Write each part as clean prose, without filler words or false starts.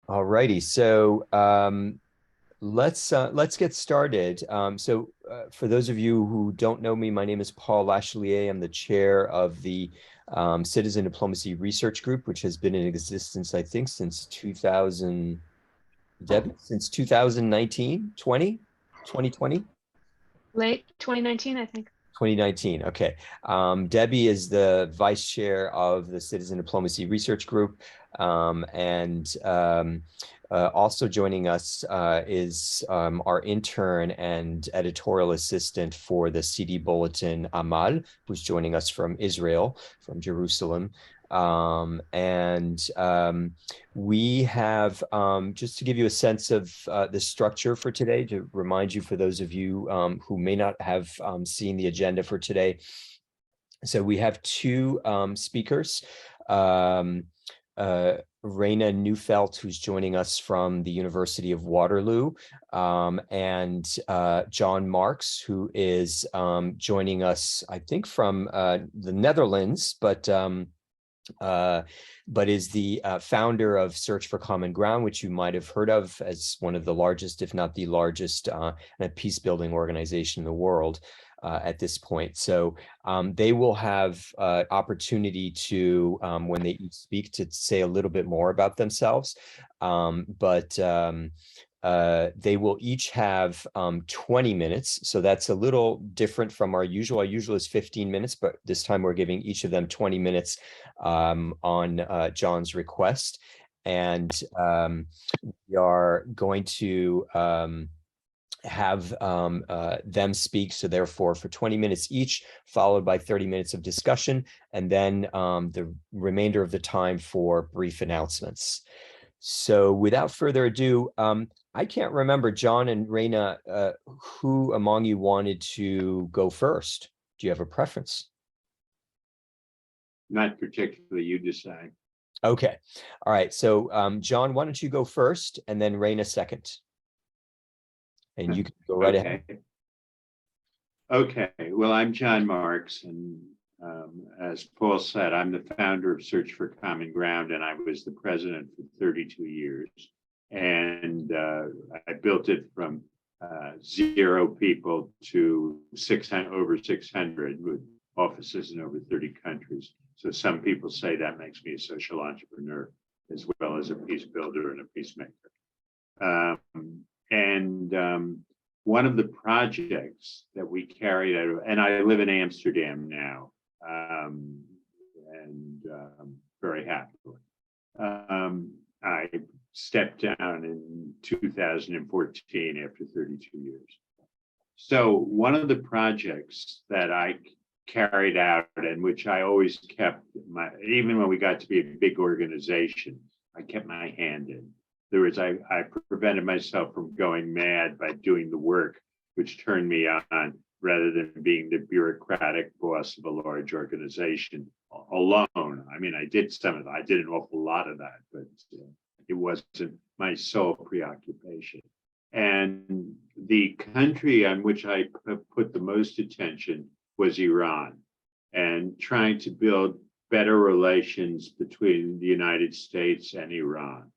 All righty. So let's get started. For those of you who don't know me, my name is Paul Lachelier. I'm the chair of the Citizen Diplomacy Research Group, which has been in existence, I think, since 2000, Deb, since 2019, 2020. Late 2019, I think. 2019. Okay. Debbie is the vice chair of the Citizen Diplomacy Research Group. Also joining us is our intern and editorial assistant for the CD Bulletin, Amal, who's joining us from Israel, from Jerusalem. We have, just to give you a sense of the structure for today, to remind you, for those of you who may not have seen the agenda for today. So we have two speakers. Raina Neufeld, who's joining us from the University of Waterloo, and John Marks, who is joining us, I think, from the Netherlands, but is the founder of Search for Common Ground, which you might have heard of as one of the largest, if not the largest, peace building organization in the world at this point. So they will have opportunity to, when they each speak, to say a little bit more about themselves. They will each have 20 minutes. So that's a little different from our usual. Our usual is 15 minutes, but this time we're giving each of them 20 minutes on John's request. And we are going to have them speak. So therefore, for 20 minutes each, followed by 30 minutes of discussion, and then the remainder of the time for brief announcements. So without further ado, I can't remember, John and Raina, who among you wanted to go first? Do you have a preference? Not particularly, you decide. Okay. All right. So John, why don't you go first, and then Raina second? And you can go right ahead. Okay. Well, I'm John Marks, and as Paul said, I'm the founder of Search for Common Ground, and I was the president for 32 years. And I built it from 0 people to over 600 with offices in over 30 countries. So some people say that makes me a social entrepreneur as well as a peace builder and a peacemaker. One of the projects that we carried out, and I live in Amsterdam now, very happily. I stepped down in 2014 after 32 years. So one of the projects that I carried out, and which I always kept even when we got to be a big organization, I kept my hand in. In other words, I prevented myself from going mad by doing the work, which turned me on, rather than being the bureaucratic boss of a large organization alone. I mean, I did some of it. I did an awful lot of that, but it wasn't my sole preoccupation. And the country on which I put the most attention was Iran, and trying to build better relations between the United States and Iran.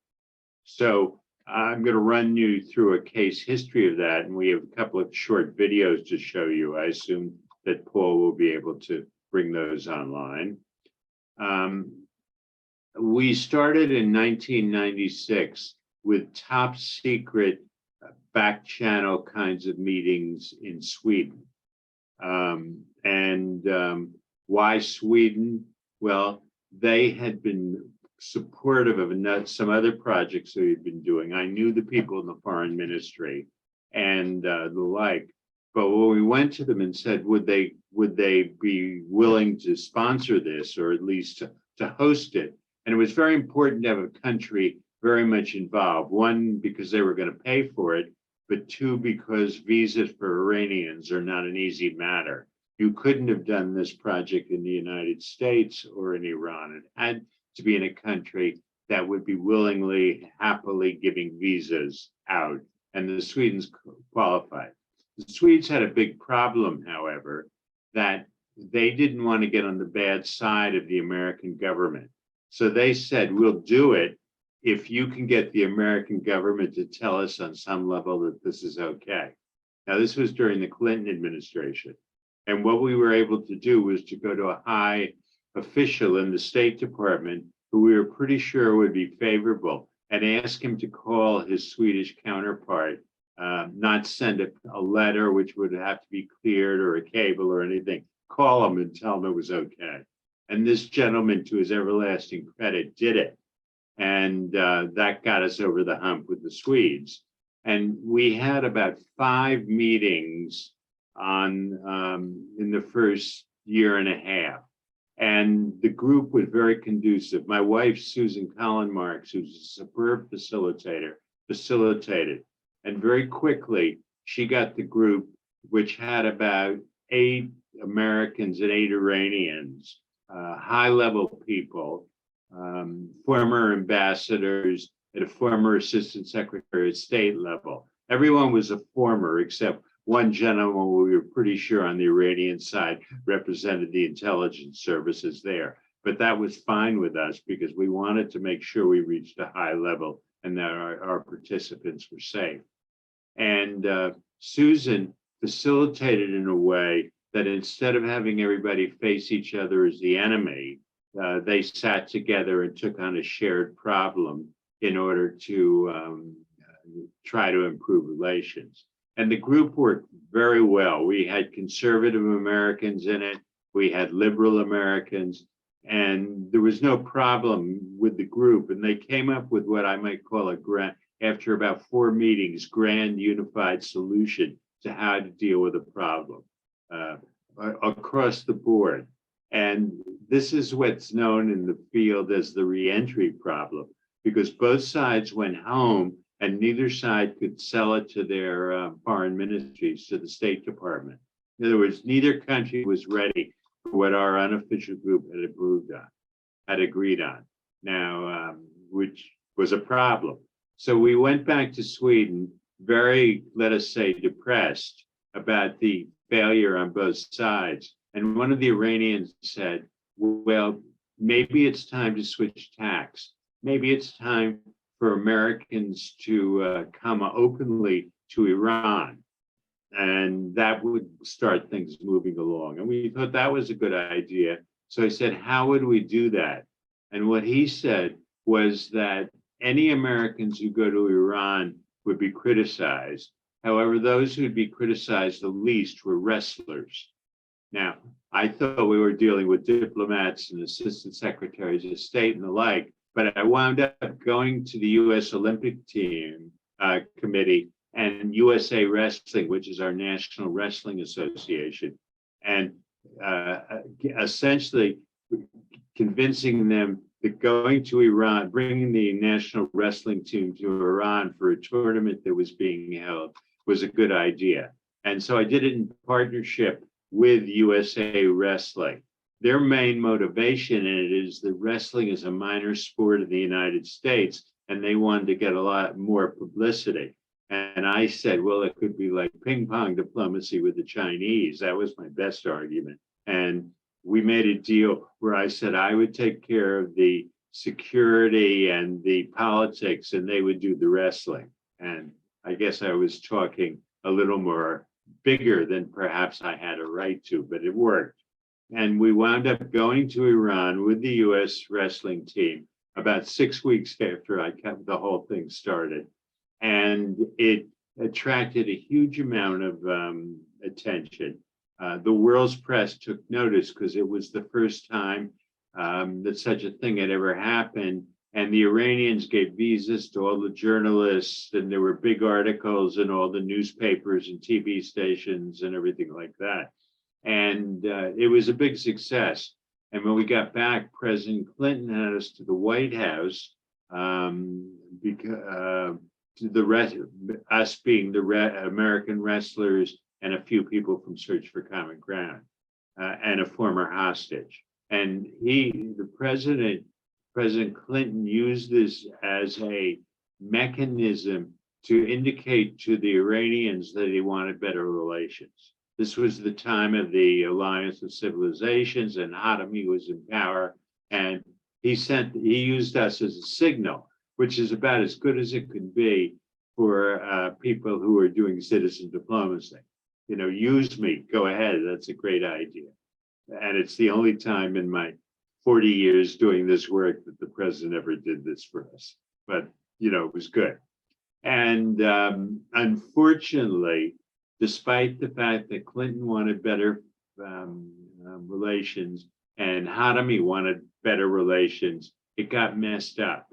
So I'm going to run you through a case history of that, and we have a couple of short videos to show you. I assume that Paul will be able to bring those online. We started in 1996 with top secret back channel kinds of meetings in Sweden. Why Sweden? Well, they had been supportive of some other projects that we've been doing. I knew the people in the foreign ministry and the like, but when we went to them and said, would they be willing to sponsor this, or at least to host it? And it was very important to have a country very much involved. One, because they were going to pay for it, but two, because visas for Iranians are not an easy matter. You couldn't have done this project in the United States or in Iran. It had to be in a country that would be willingly, happily giving visas out, and the Swedes qualified. The Swedes had a big problem, however, that they didn't want to get on the bad side of the American government. So they said, we'll do it, if you can get the American government to tell us on some level that this is okay. Now, this was during the Clinton administration. And what we were able to do was to go to a high official in the State Department who we were pretty sure would be favorable and ask him to call his Swedish counterpart, not send a letter which would have to be cleared or a cable or anything. Call him and tell him it was okay. And this gentleman, to his everlasting credit, did it. And that got us over the hump with the Swedes. And we had about 5 meetings in the first year and a half. And the group was very conducive. My wife, Susan Collin Marks, who's a superb facilitator, facilitated. And very quickly, she got the group, which had about 8 Americans and 8 Iranians, high-level people, former ambassadors at a former assistant secretary of state level. Everyone was a former, except one gentleman we were pretty sure on the Iranian side represented the intelligence services there. But that was fine with us because we wanted to make sure we reached a high level and that our participants were safe. And Susan facilitated in a way that instead of having everybody face each other as the enemy, they sat together and took on a shared problem in order to try to improve relations. And the group worked very well. We had conservative Americans in it. We had liberal Americans, and there was no problem with the group. And they came up with what I might call after about 4 meetings, grand unified solution to how to deal with a problem across the board. And this is what's known in the field as the reentry problem, because both sides went home and neither side could sell it to their foreign ministries, to the State Department. In other words, neither country was ready for what our unofficial group had agreed on. Now, which was a problem. So we went back to Sweden, very, let us say, depressed about the failure on both sides. And one of the Iranians said, well, maybe it's time to switch tacks. Maybe it's time for Americans to come openly to Iran. And that would start things moving along. And we thought that was a good idea. So I said, how would we do that? And what he said was that any Americans who go to Iran would be criticized. However, those who'd be criticized the least were wrestlers. Now, I thought we were dealing with diplomats and assistant secretaries of state and the like, but I wound up going to the U.S. Olympic team committee and USA Wrestling, which is our National Wrestling Association, and essentially convincing them that going to Iran, bringing the national wrestling team to Iran for a tournament that was being held was a good idea. And so I did it in partnership with USA Wrestling. Their main motivation in it is that wrestling is a minor sport in the United States, and they wanted to get a lot more publicity. And I said, well, it could be like ping pong diplomacy with the Chinese. That was my best argument. And we made a deal where I said I would take care of the security and the politics, and they would do the wrestling. And I guess I was talking a little more bigger than perhaps I had a right to, but it worked. And we wound up going to Iran with the US wrestling team about 6 weeks after the whole thing started. And it attracted a huge amount of attention. The world's press took notice because it was the first time that such a thing had ever happened. And the Iranians gave visas to all the journalists, and there were big articles in all the newspapers and TV stations and everything like that. And it was a big success. And when we got back, President Clinton had us to the White House, because us being the American wrestlers and a few people from Search for Common Ground, and a former hostage. And President Clinton used this as a mechanism to indicate to the Iranians that he wanted better relations. This was the time of the Alliance of Civilizations, and Khatami was in power, and he used us as a signal. which is about as good as it could be for people who are doing citizen diplomacy. You know, use me, go ahead, that's a great idea. And it's the only time in my 40 years doing this work that the president ever did this for us. But, you know, it was good. And unfortunately, despite the fact that Clinton wanted better relations and Hatami wanted better relations, it got messed up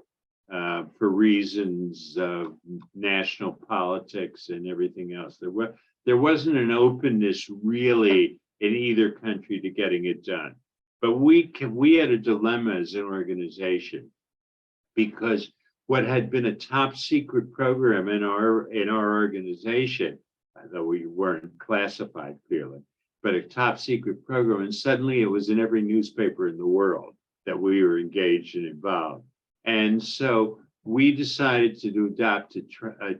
for reasons of national politics and everything else. There wasn't an openness really in either country to getting it done. But we had a dilemma as an organization, because what had been a top secret program in our organization, though we weren't classified clearly, but a top secret program, and suddenly it was in every newspaper in the world that we were engaged and involved. And so we decided to adopt a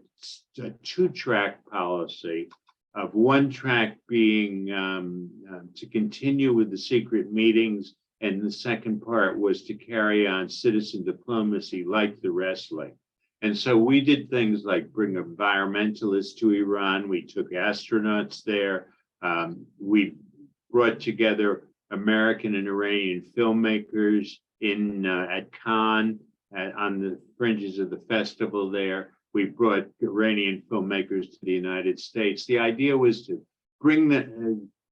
two-track policy, of one track being to continue with the secret meetings, and the second part was to carry on citizen diplomacy like the wrestling. And so we did things like bring environmentalists to Iran. We took astronauts there. We brought together American and Iranian filmmakers at Cannes, on the fringes of the festival there. We brought Iranian filmmakers to the United States. The idea was to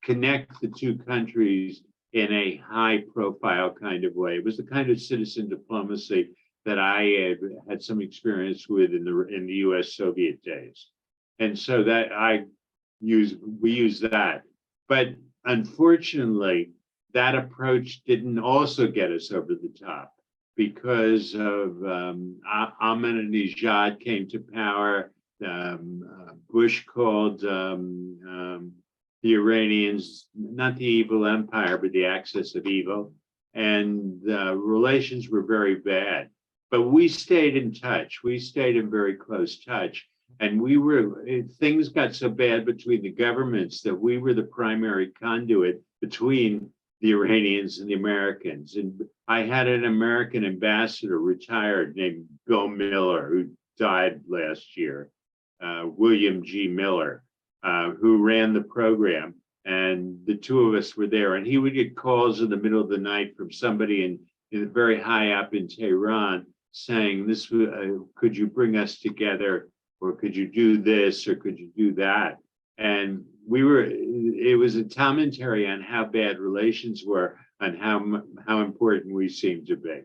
connect the two countries in a high-profile kind of way. It was the kind of citizen diplomacy that I had some experience with in the U.S. Soviet days, and so that we used that. But unfortunately, that approach didn't also get us over the top, because of Ahmadinejad came to power. Bush called the Iranians not the evil empire, but the axis of evil, and relations were very bad. But we stayed in touch. We stayed in very close touch, and things got so bad between the governments that we were the primary conduit between the Iranians and the Americans. And I had an American ambassador, retired, named Bill Miller, who died last year, William G. Miller, who ran the program. And the two of us were there. And he would get calls in the middle of the night from somebody in very high up in Tehran saying, could you bring us together? Or could you do this? Or could you do that? And it was a commentary on how bad relations were and how important we seemed to be.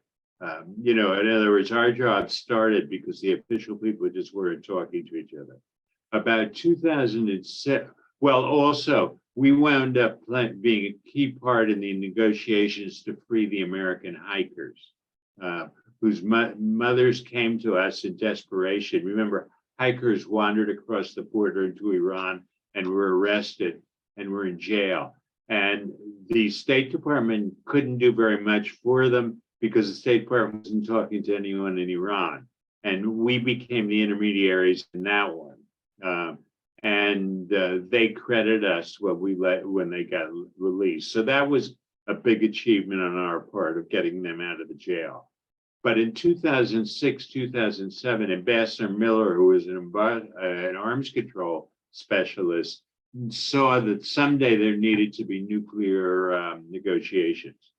In other words, our job started because the official people just weren't talking to each other. About 2006, also, we wound up being a key part in the negotiations to free the American hikers, whose mothers came to us in desperation. Remember, hikers wandered across the border into Iran and were arrested and were in jail. And the State Department couldn't do very much for them because the State Department wasn't talking to anyone in Iran. And we became the intermediaries in that one. They credit us when they got released. So that was a big achievement on our part of getting them out of the jail. But in 2006, 2007, Ambassador Miller, who was an arms control specialist, saw that someday there needed to be nuclear negotiations,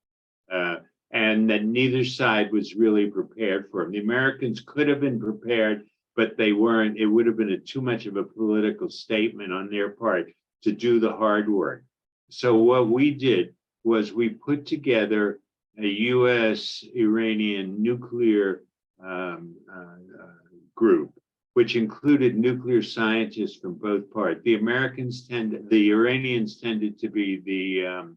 and that neither side was really prepared for them. The Americans could have been prepared, but they weren't. It would have been too much of a political statement on their part to do the hard work. So what we did was we put together a U.S.-Iranian nuclear group, which included nuclear scientists from both parts. The Iranians tended to be the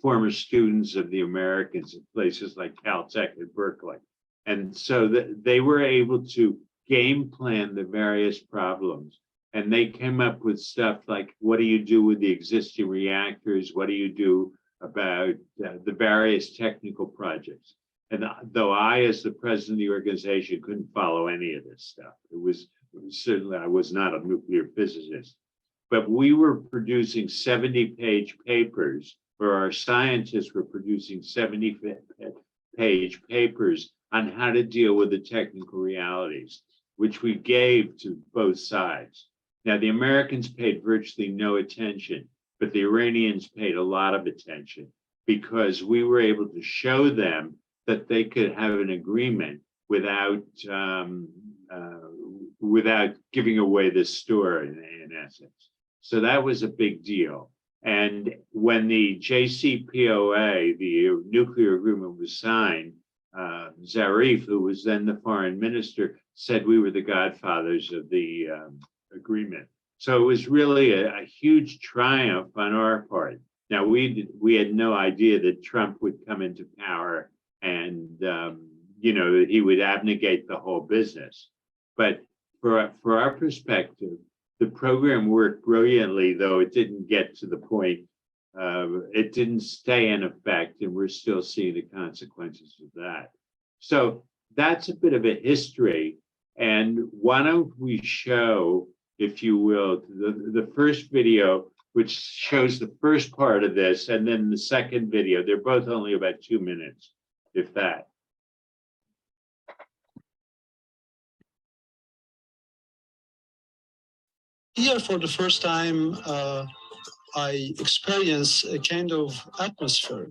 former students of the Americans at places like Caltech and Berkeley. And so they were able to game plan the various problems. And they came up with stuff like, what do you do with the existing reactors? What do you do about the various technical projects? And though I, as the president of the organization, couldn't follow any of this stuff, certainly I was not a nuclear physicist, but we were producing 70-page papers, or our scientists were producing 70-page papers on how to deal with the technical realities, which we gave to both sides. Now, the Americans paid virtually no attention, but the Iranians paid a lot of attention because we were able to show them that they could have an agreement without giving away the store in essence. So that was a big deal. And when the JCPOA, the nuclear agreement, was signed, Zarif, who was then the foreign minister, said we were the godfathers of the agreement. So it was really a huge triumph on our part. Now, we had no idea that Trump would come into power and, that he would abnegate the whole business. But for our perspective, the program worked brilliantly, though it didn't get to the point, it didn't stay in effect, and we're still seeing the consequences of that. So that's a bit of a history. And why don't we show, if you will, the first video, which shows the first part of this, and then the second video. They're both only about 2 minutes, if that. Here, for the first time, I experience a kind of atmosphere,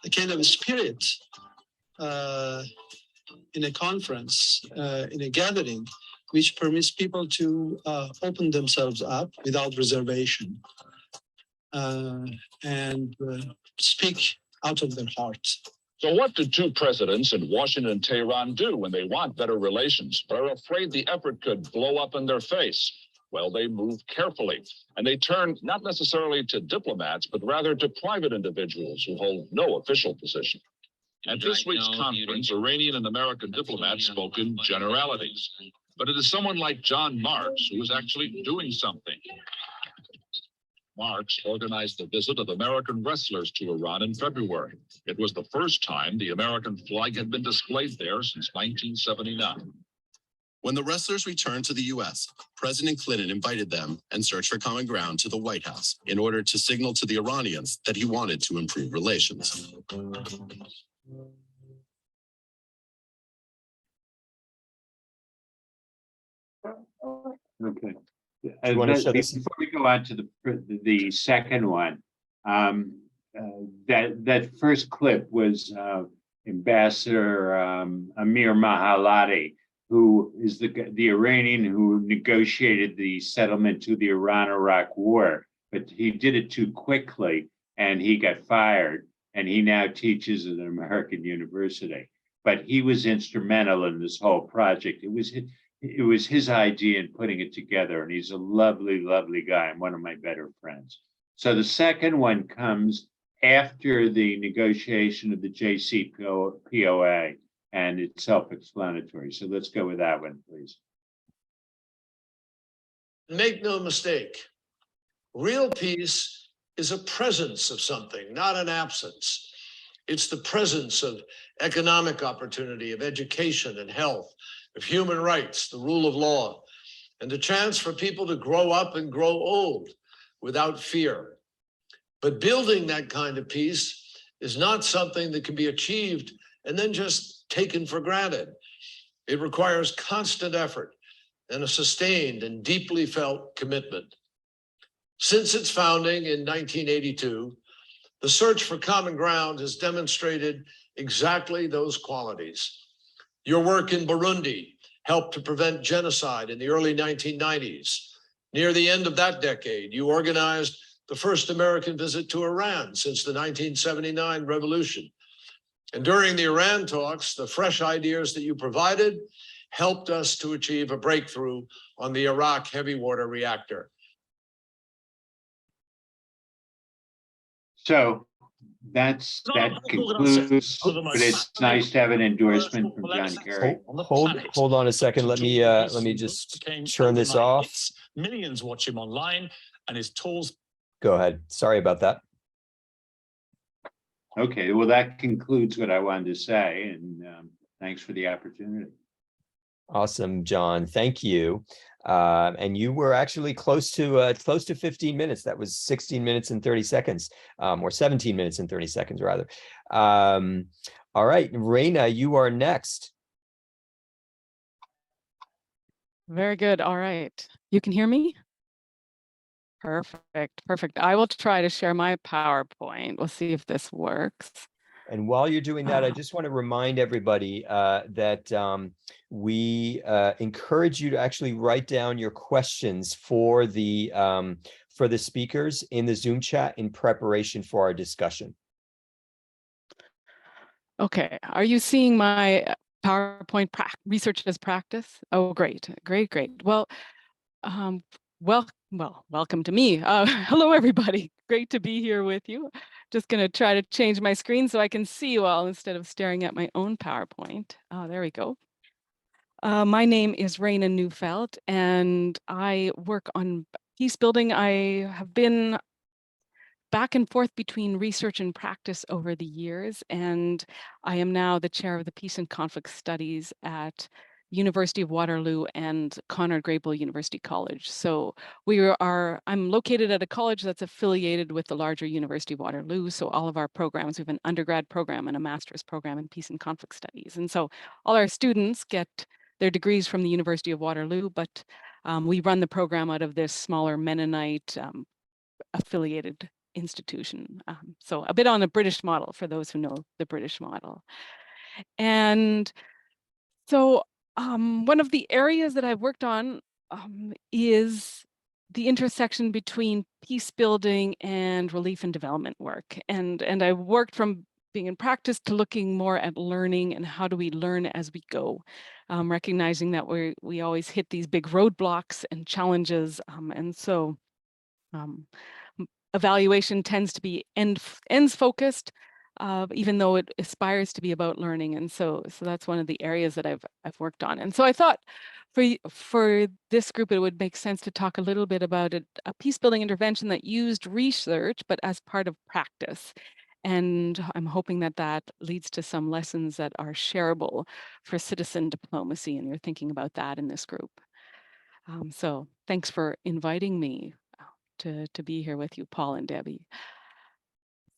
a kind of spirit in a conference, in a gathering, which permits people to open themselves up without reservation and speak out of their hearts. So what do two presidents in Washington and Tehran do when they want better relations, but are afraid the effort could blow up in their face? Well, they move carefully, and they turn not necessarily to diplomats, but rather to private individuals who hold no official position. At this week's conference, Iranian and American diplomats spoke in generalities, but it is someone like John Marks who is actually doing something. Marks organized the visit of American wrestlers to Iran in February. It was the first time the American flag had been displayed there since 1979. When the wrestlers returned to the U.S., President Clinton invited them and searched for common ground to the White House in order to signal to the Iranians that he wanted to improve relations. Okay. You want to show this? Before we go on to the second one, that first clip was Ambassador Amir Mahalati, who is the Iranian who negotiated the settlement to the Iran-Iraq war, but he did it too quickly and he got fired, and he now teaches at an American university. But he was instrumental in this whole project. It was his idea in putting it together, and he's a lovely, lovely guy and one of my better friends. So the second one comes after the negotiation of the JCPOA, and it's self-explanatory. So let's go with that one, please. Make no mistake, real peace is a presence of something, not an absence. It's the presence of economic opportunity, of education and health, of human rights, the rule of law, and the chance for people to grow up and grow old without fear. But building that kind of peace is not something that can be achieved and then just taken for granted. It requires constant effort and a sustained and deeply felt commitment. Since its founding in 1982, the search for common ground has demonstrated exactly those qualities. Your work in Burundi helped to prevent genocide in the early 1990s. Near the end of that decade, you organized the first American visit to Iran since the 1979 revolution. And during the Iran talks, the fresh ideas that you provided helped us to achieve a breakthrough on the Iraq heavy water reactor. So that concludes, but it's nice to have an endorsement from John Kerry. Hold on a second. Let me just turn this off. Millions watch him online, and his tools. Go ahead. Sorry about that. Okay, well, that concludes what I wanted to say, and thanks for the opportunity. Awesome, John. Thank you. And you were actually close to 15 minutes. That was 16 minutes and 30 seconds, or 17 minutes and 30 seconds rather. All right, Raina, you are next. Very good. All right. You can hear me? Perfect. Perfect. I will try to share my PowerPoint. We'll see if this works. And while you're doing that, I just want to remind everybody that we encourage you to actually write down your questions for the speakers in the Zoom chat in preparation for our discussion. Okay. Are you seeing my PowerPoint research as practice? Oh, great. Great, great. Well, welcome to me. Hello, everybody. Great to be here with you. Just going to try to change my screen so I can see you all instead of staring at my own PowerPoint. Oh, there we go. My name is Raina Neufeld, and I work on peace building. I have been back and forth between research and practice over the years, and I am now the chair of the Peace and Conflict Studies at University of Waterloo and Conrad Grebel University College. So I'm located at a college that's affiliated with the larger University of Waterloo. So all of our programs, we have an undergrad program and a master's program in Peace and Conflict Studies. And so all our students get their degrees from the University of Waterloo, but we run the program out of this smaller Mennonite affiliated institution. So a bit on the British model for those who know the British model. And so one of the areas that I've worked on is the intersection between peace building and relief and development work. And I worked from being in practice to looking more at learning and how do we learn as we go, recognizing that we always hit these big roadblocks and challenges. And so evaluation tends to be ends focused, even though it aspires to be about learning. And so that's one of the areas that I've worked on. And so I thought for this group, it would make sense to talk a little bit about a peace building intervention that used research, but as part of practice. And I'm hoping that that leads to some lessons that are shareable for citizen diplomacy. And you're thinking about that in this group. So thanks for inviting me to be here with you, Paul and Debbie.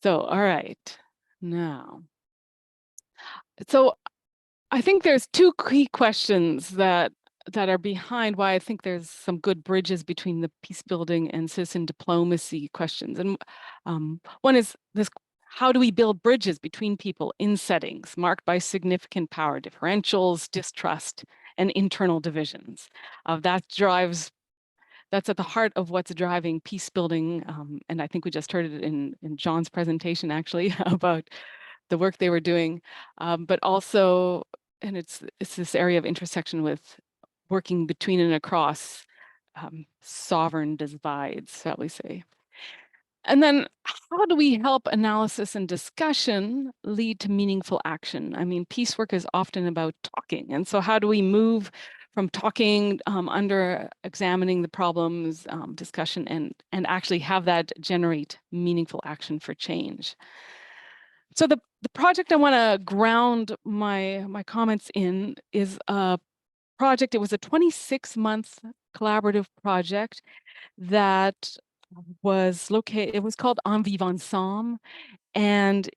So, all right, now. So I think there's two key questions that are behind why I think there's some good bridges between the peace building and citizen diplomacy questions. And one is this: how do we build bridges between people in settings marked by significant power differentials, distrust, and internal divisions? That's at the heart of what's driving peace building. And I think we just heard it in John's presentation, actually, about the work they were doing. But also, and it's this area of intersection with working between and across sovereign divides, shall we say. And then how do we help analysis and discussion lead to meaningful action? I mean, peace work is often about talking. And so how do we move from talking under examining the problems, discussion, and actually have that generate meaningful action for change? So the project I want to ground my comments in is a project. It was a 26-month collaborative project that was located, it was called En Vivre Ensemble, and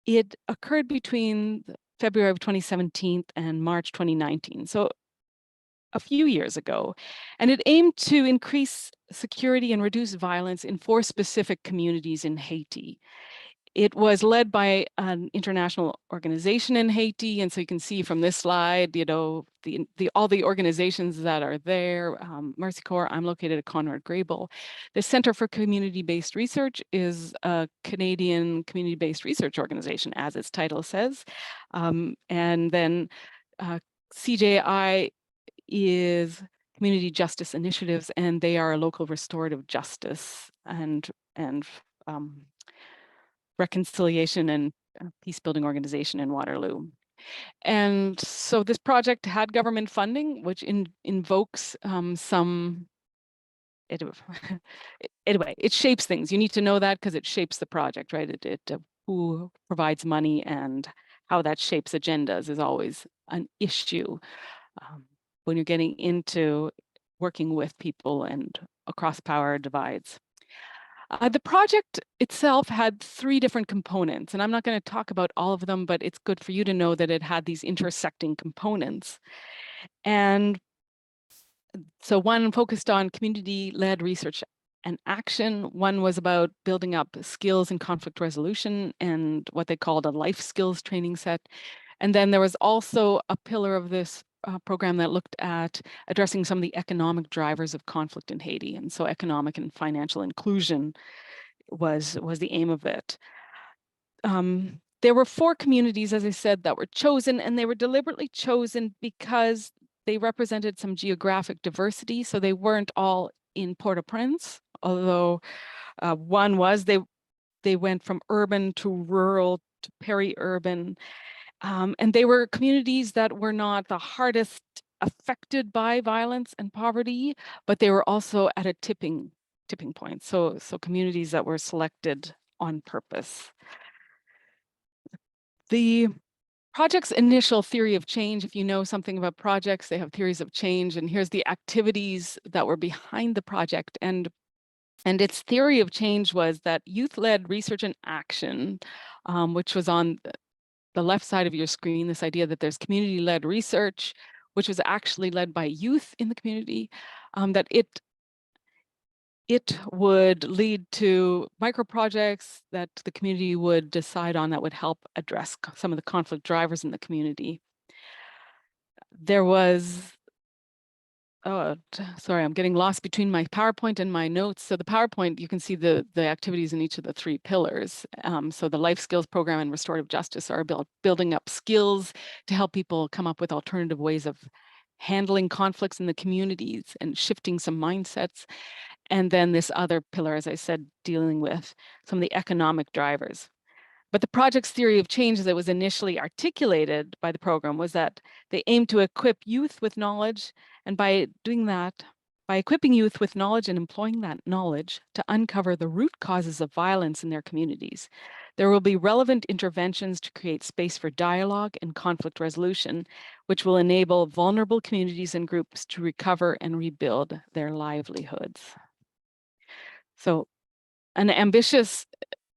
it occurred between February of 2017 and March 2019. So a few years ago, and it aimed to increase security and reduce violence in 4 specific communities in Haiti. It was led by an international organization in Haiti, and so you can see from this slide, you know, all the organizations that are there. Mercy Corps, I'm located at Conrad Grebel. The Center for Community-Based Research is a Canadian community-based research organization, as its title says. And then CJI is Community Justice Initiatives, and they are a local restorative justice and reconciliation and peace building organization in Waterloo. And so this project had government funding, which invokes anyway, it shapes things. You need to know that because it shapes the project, right? Who provides money and how that shapes agendas is always an issue when you're getting into working with people and across power divides. The project itself had 3 different components, and I'm not going to talk about all of them, but it's good for you to know that it had these intersecting components. And so one focused on community-led research and action. One was about building up skills in conflict resolution and what they called a life skills training set. And then there was also a pillar of this program that looked at addressing some of the economic drivers of conflict in Haiti. And so economic and financial inclusion was the aim of it. There were 4 communities, as I said, that were chosen, and they were deliberately chosen because they represented some geographic diversity. So they weren't all in Port-au-Prince, although one was, they went from urban to rural to peri-urban. And they were communities that were not the hardest affected by violence and poverty, but they were also at a tipping point. So communities that were selected on purpose. The project's initial theory of change, if you know something about projects, they have theories of change, and here's the activities that were behind the project. And its theory of change was that youth-led research and action, which was on the left side of your screen, this idea that there's community-led research, which was actually led by youth in the community, that it would lead to micro projects that the community would decide on that would help address some of the conflict drivers in the community. There was, sorry, I'm getting lost between my PowerPoint and my notes. So the PowerPoint, you can see the activities in each of the 3 pillars. So the life skills program and restorative justice are building up skills to help people come up with alternative ways of handling conflicts in the communities and shifting some mindsets. And then this other pillar, as I said, dealing with some of the economic drivers. But the project's theory of change as it was initially articulated by the program was that they aimed to equip youth with knowledge, and by doing that, by equipping youth with knowledge and employing that knowledge to uncover the root causes of violence in their communities, there will be relevant interventions to create space for dialogue and conflict resolution, which will enable vulnerable communities and groups to recover and rebuild their livelihoods. So an ambitious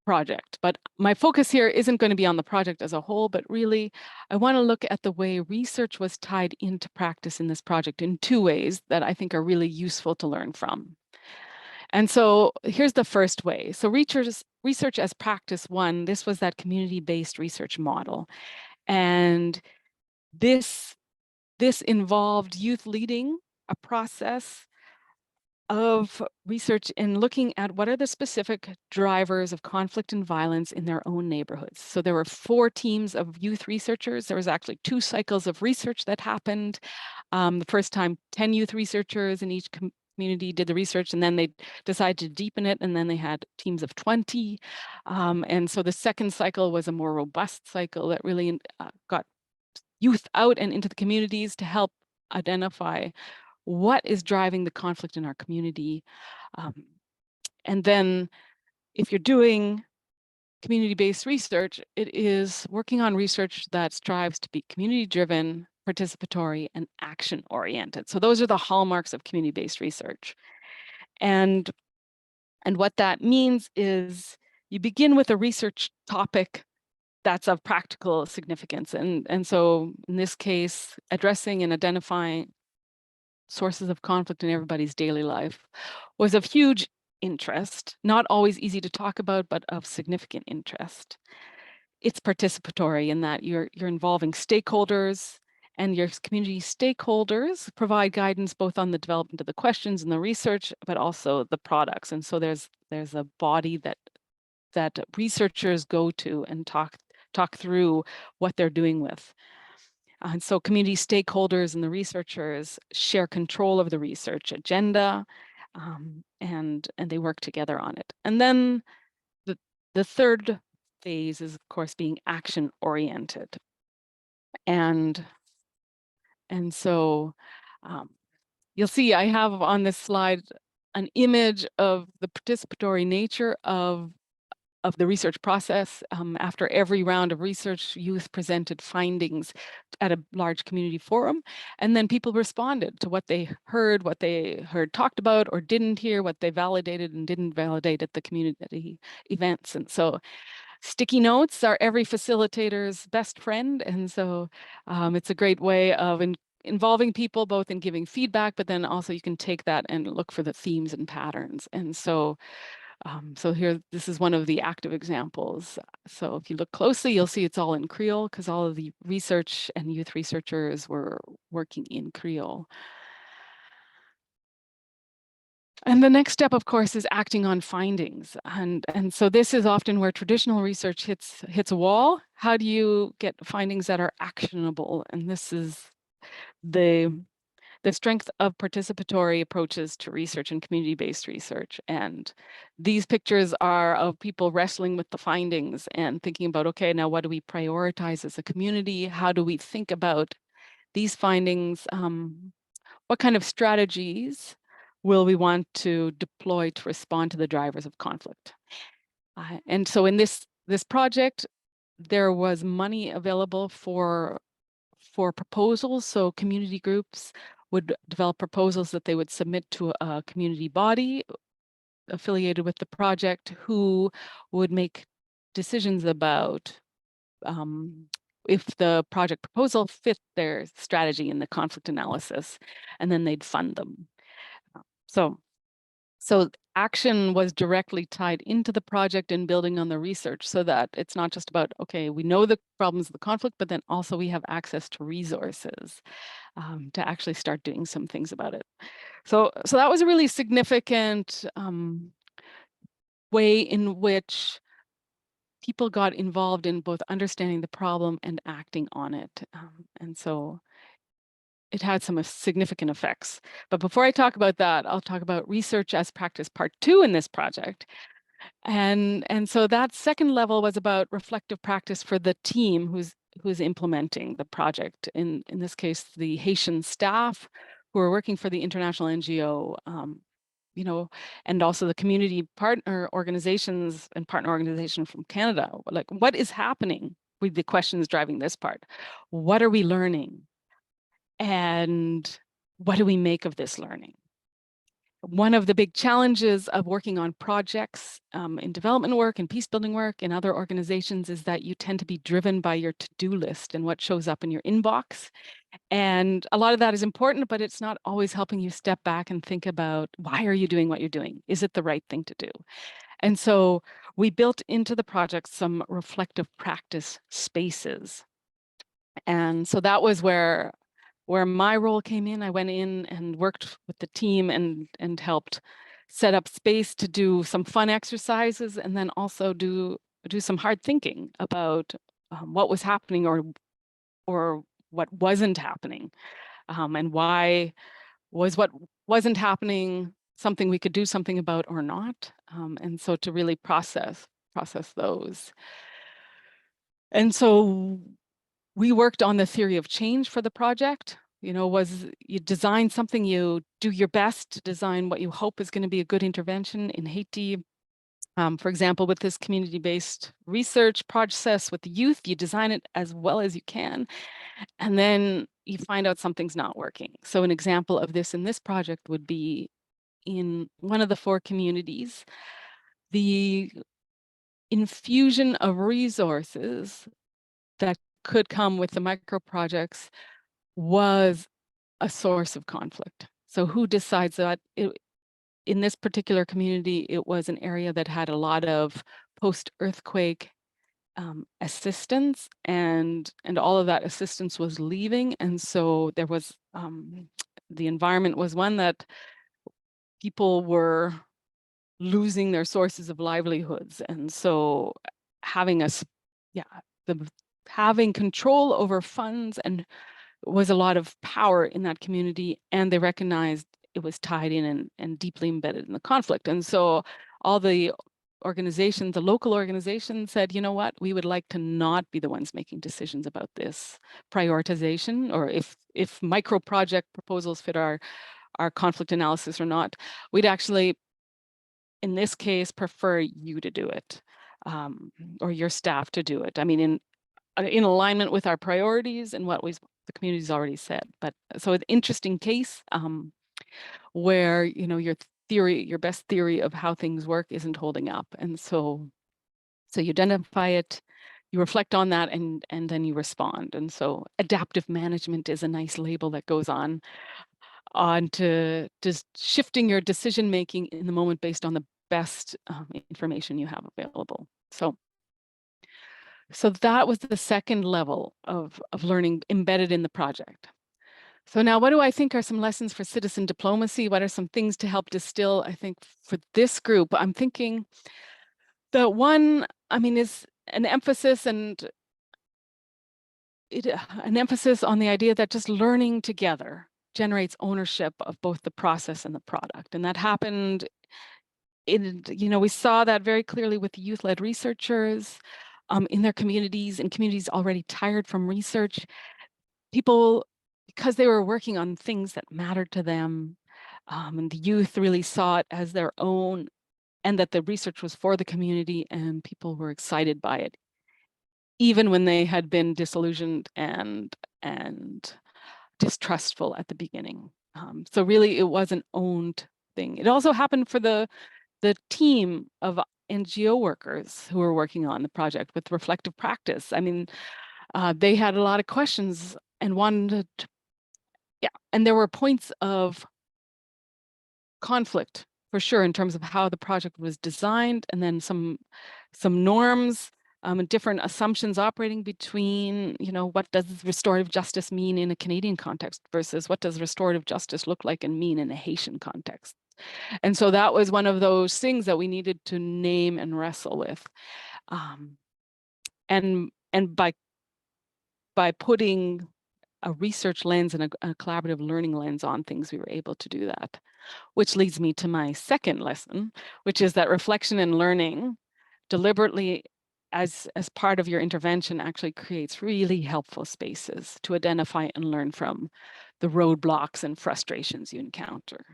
project, but my focus here isn't going to be on the project as a whole, but really I want to look at the way research was tied into practice in this project in 2 ways that I think are really useful to learn from. And so here's the first way. So research as practice 1, this was that community-based research model. And this involved youth leading a process of research in looking at what are the specific drivers of conflict and violence in their own neighborhoods. So there were 4 teams of youth researchers. There was actually 2 cycles of research that happened. The first time, 10 youth researchers in each community did the research, and then they decided to deepen it, and then they had teams of 20. And so the second cycle was a more robust cycle that really got youth out and into the communities to help identify what is driving the conflict in our community. And then if you're doing community-based research, it is working on research that strives to be community-driven, participatory, and action-oriented. So those are the hallmarks of community-based research. And what that means is you begin with a research topic that's of practical significance. And so in this case, addressing and identifying sources of conflict in everybody's daily life was of huge interest, not always easy to talk about, but of significant interest. It's participatory in that you're involving stakeholders, and your community stakeholders provide guidance both on the development of the questions and the research, but also the products. And so there's a body that researchers go to and talk through what they're doing with. And so community stakeholders and the researchers share control of the research agenda, and they work together on it. And then the third phase is, of course, being action oriented. And so you'll see I have on this slide an image of the participatory nature of of the research process. After every round of research, youth presented findings at a large community forum, and then people responded to what they heard talked about or didn't hear, what they validated and didn't validate at the community events. And so sticky notes are every facilitator's best friend. And so it's a great way of involving people both in giving feedback, but then also you can take that and look for the themes and patterns. And so so here, this is one of the active examples. So if you look closely, you'll see it's all in Creole because all of the research and youth researchers were working in Creole. And the next step, of course, is acting on findings. And so this is often where traditional research hits a wall. How do you get findings that are actionable? And this is the strength of participatory approaches to research and community-based research. And these pictures are of people wrestling with the findings and thinking about, okay, now what do we prioritize as a community? How do we think about these findings? What kind of strategies will we want to deploy to respond to the drivers of conflict? And so in this project, there was money available for proposals. So community groups would develop proposals that they would submit to a community body affiliated with the project who would make decisions about if the project proposal fit their strategy in the conflict analysis, and then they'd fund them. So action was directly tied into the project and building on the research so that it's not just about, okay, we know the problems of the conflict, but then also we have access to resources to actually start doing some things about it. So that was a really significant way in which people got involved in both understanding the problem and acting on it. And so it had some significant effects. But before I talk about that, I'll talk about research as practice part 2 in this project. And so that second level was about reflective practice for the team who's implementing the project. In this case, the Haitian staff who are working for the international NGO, you know, and also the community partner organizations and partner organization from Canada. Like, what is happening with the questions driving this part? What are we learning? And what do we make of this learning? One of the big challenges of working on projects in development work and peace building work in other organizations is that you tend to be driven by your to-do list and what shows up in your inbox. And a lot of that is important, but it's not always helping you step back and think about, why are you doing what you're doing? Is it the right thing to do? And so we built into the project some reflective practice spaces. And so that was where my role came in. I went in and worked with the team and helped set up space to do some fun exercises and then also do some hard thinking about what was happening or what wasn't happening, and why was what wasn't happening something we could do something about or not. And so to really process those. And so we worked on the theory of change for the project. You know, was you design something, you do your best to design what you hope is going to be a good intervention in Haiti. For example, with this community-based research process with the youth, you design it as well as you can, and then you find out something's not working. So an example of this in this project would be in one of the 4 communities, the infusion of resources that could come with the micro projects was a source of conflict. So who decides that? In this particular community, it was an area that had a lot of post-earthquake assistance, and all of that assistance was leaving. And so there was, the environment was one that people were losing their sources of livelihoods. And so having having control over funds and was a lot of power in that community, and they recognized it was tied in and deeply embedded in the conflict. And so all the organizations, the local organizations said, you know what, we would like to not be the ones making decisions about this prioritization, or if micro project proposals fit our conflict analysis or not. We'd actually, in this case, prefer you to do it. or your staff to do it. I mean, in alignment with our priorities and what the community's already said. But so an interesting case where, you know, your best theory of how things work isn't holding up. And so you identify it, you reflect on that, and then you respond. And so adaptive management is a nice label that goes on to just shifting your decision making in the moment based on the best information you have available. So that was the second level of learning embedded in the project. So now what do I think are some lessons for citizen diplomacy? What are some things to help distill, I think, for this group? I'm thinking the one, I mean, is an emphasis an emphasis on the idea that just learning together generates ownership of both the process and the product. And that happened we saw that very clearly with youth-led researchers in their communities, in communities already tired from research. People, because they were working on things that mattered to them, and the youth really saw it as their own, and that the research was for the community, and people were excited by it, even when they had been disillusioned and distrustful at the beginning. So really, it was an owned thing. It also happened for the team of NGO workers who were working on the project with reflective practice. I mean, they had a lot of questions and wanted, and there were points of conflict for sure in terms of how the project was designed, and then some norms and different assumptions operating between, what does restorative justice mean in a Canadian context versus what does restorative justice look like and mean in a Haitian context. And so that was one of those things that we needed to name and wrestle with. And by putting a research lens and a collaborative learning lens on things, we were able to do that. Which leads me to my second lesson, which is that reflection and learning deliberately as part of your intervention actually creates really helpful spaces to identify and learn from the roadblocks and frustrations you encounter.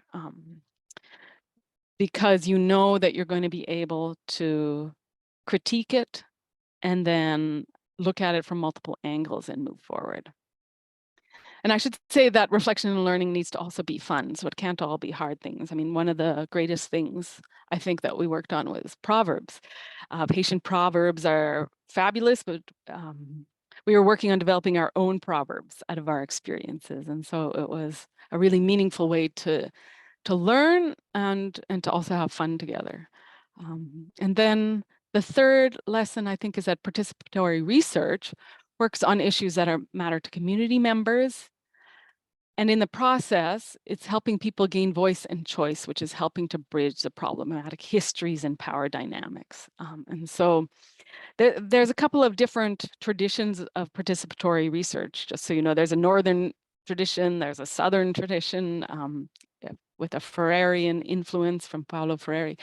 Because you know that you're going to be able to critique it and then look at it from multiple angles and move forward. And I should say that reflection and learning needs to also be fun, so it can't all be hard things. I mean, one of the greatest things I think that we worked on was proverbs. Haitian proverbs are fabulous, but we were working on developing our own proverbs out of our experiences. And so it was a really meaningful way to learn and to also have fun together. And then the third lesson, I think, is that participatory research works on issues that matter to community members. And in the process, it's helping people gain voice and choice, which is helping to bridge the problematic histories and power dynamics. And so there's a couple of different traditions of participatory research, just so you know. There's a northern tradition, there's a southern tradition, with a Ferrerian influence from Paulo Freire.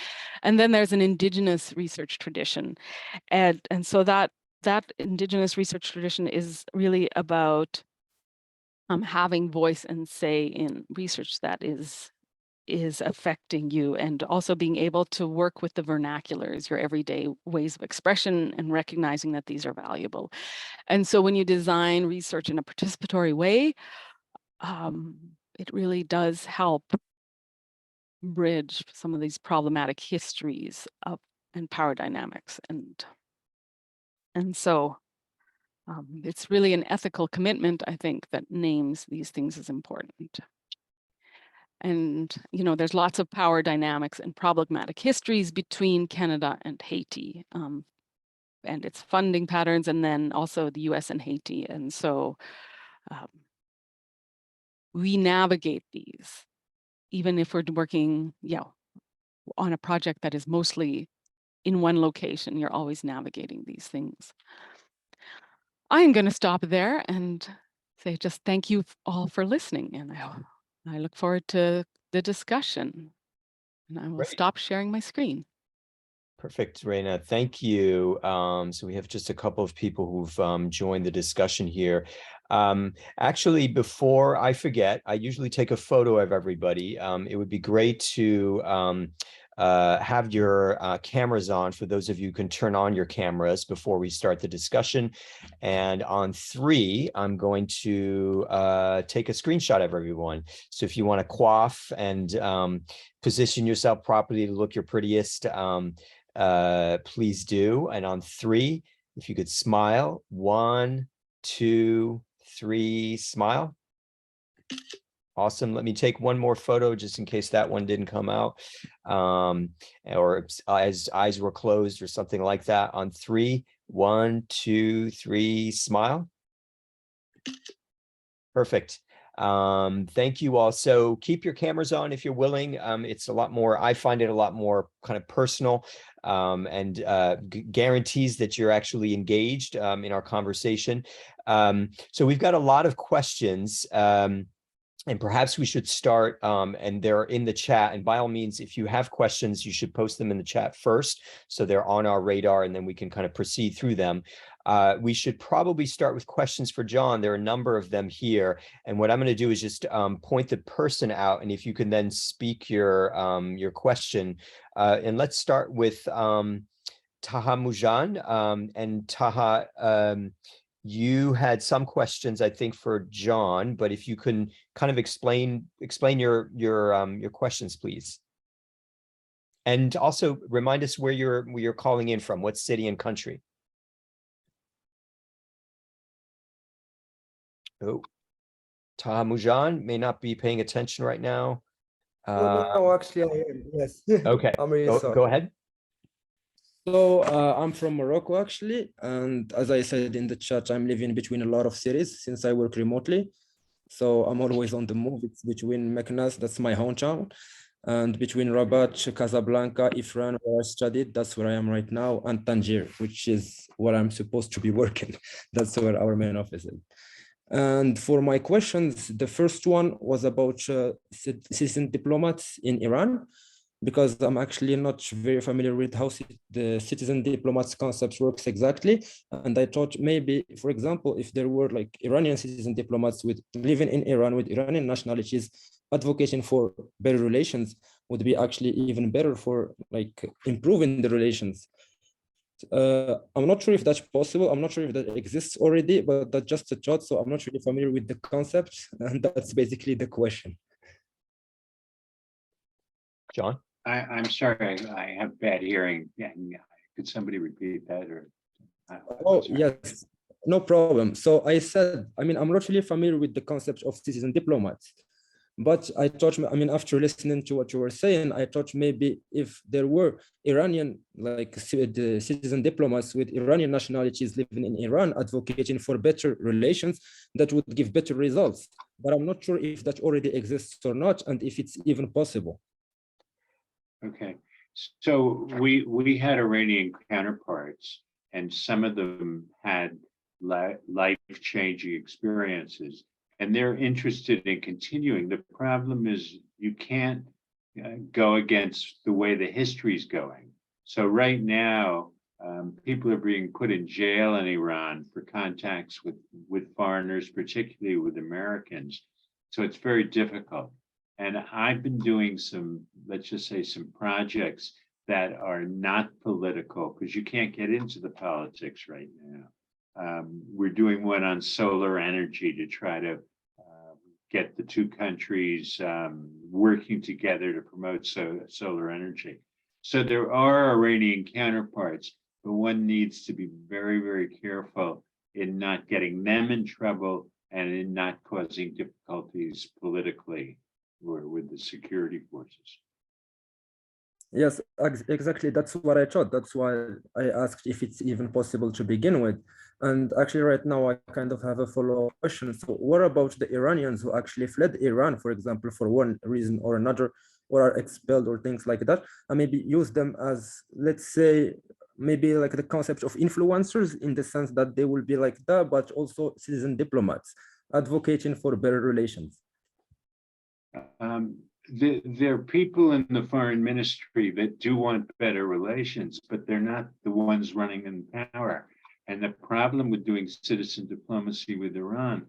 And then there's an indigenous research tradition. And so that indigenous research tradition is really about having voice and say in research that is affecting you, and also being able to work with the vernaculars, your everyday ways of expression, and recognizing that these are valuable. And so when you design research in a participatory way, it really does help bridge some of these problematic histories and power dynamics. And so it's really an ethical commitment, I think, that names these things as important. And, there's lots of power dynamics and problematic histories between Canada and Haiti, and its funding patterns, and then also the US and Haiti. And so we navigate these, even if we're working, on a project that is mostly in one location, you're always navigating these things. I am going to stop there and say just thank you all for listening, and I look forward to the discussion, and I will Great. stop sharing my screen. Perfect, Reina. Thank you. So we have just a couple of people who've joined the discussion here. Actually, before I forget, I usually take a photo of everybody. It would be great to have your cameras on. For those of you who can turn on your cameras before we start the discussion. And on 3, I'm going to take a screenshot of everyone. So if you want to quaff and position yourself properly to look your prettiest, please do. And on 3, if you could smile, 1, 2, 3, smile. Awesome. Let me take one more photo just in case that one didn't come out, or as eyes were closed or something like that. On 3, 1, 2, 3, smile. Perfect. Thank you all. So keep your cameras on if you're willing. It's a lot more, I find it a lot more kind of personal, and guarantees that you're actually engaged in our conversation. So we've got a lot of questions. And perhaps we should start, and they're in the chat. And by all means, if you have questions, you should post them in the chat first, so they're on our radar, and then we can kind of proceed through them. We should probably start with questions for John. There are a number of them here. And what I'm going to do is just point the person out, and if you can then speak your question. And let's start with Taha Mujan. And Taha, you had some questions, I think, for John, but if you can kind of explain your questions, please. And also remind us where you're calling in from, what city and country. Oh, Taha Mujan may not be paying attention right now. No, actually, I am. Yes. Okay, I'm really sorry. go ahead. So I'm from Morocco, actually. And as I said in the chat, I'm living between a lot of cities since I work remotely. So I'm always on the move. It's between Meknes, that's my hometown, and between Rabat, Casablanca, Ifran, where I studied, that's where I am right now, and Tangier, which is where I'm supposed to be working. That's where our main office is. And for my questions, the first one was about citizen diplomats in Iran, because I'm actually not very familiar with how the citizen diplomats concept works exactly. And I thought maybe, for example, if there were like Iranian citizen diplomats with living in Iran with Iranian nationalities, advocating for better relations would be actually even better for like improving the relations. I'm not sure if that's possible. I'm not sure if that exists already, but that's just a thought. So I'm not really familiar with the concept. And that's basically the question. John? I'm sorry, I have bad hearing. Yeah, could somebody repeat that? Or oh, yes, no problem. So I said, I mean, I'm not really familiar with the concept of citizen diplomats, but I thought, I mean, after listening to what you were saying, I thought maybe if there were Iranian, like the citizen diplomats with Iranian nationalities living in Iran, advocating for better relations, that would give better results. But I'm not sure if that already exists or not, and if it's even possible. Okay, so we had Iranian counterparts, and some of them had life-changing experiences, and they're interested in continuing. The problem is you can't go against the way the history is going. So right now, people are being put in jail in Iran for contacts with foreigners, particularly with Americans. So it's very difficult. And I've been doing some, let's just say, some projects that are not political, because you can't get into the politics right now. We're doing one on solar energy to try to get the two countries working together to promote solar energy. So there are Iranian counterparts, but one needs to be very, very careful in not getting them in trouble and in not causing difficulties politically or with the security forces. Yes, exactly. That's what I thought. That's why I asked if it's even possible to begin with. And actually right now I kind of have a follow-up question. So what about the Iranians who actually fled Iran, for example, for one reason or another, or are expelled or things like that, and maybe use them as, let's say, maybe like the concept of influencers, in the sense that they will be like that, but also citizen diplomats advocating for better relations? There are people in the foreign ministry that do want better relations, but they're not the ones running in power. And the problem with doing citizen diplomacy with Iran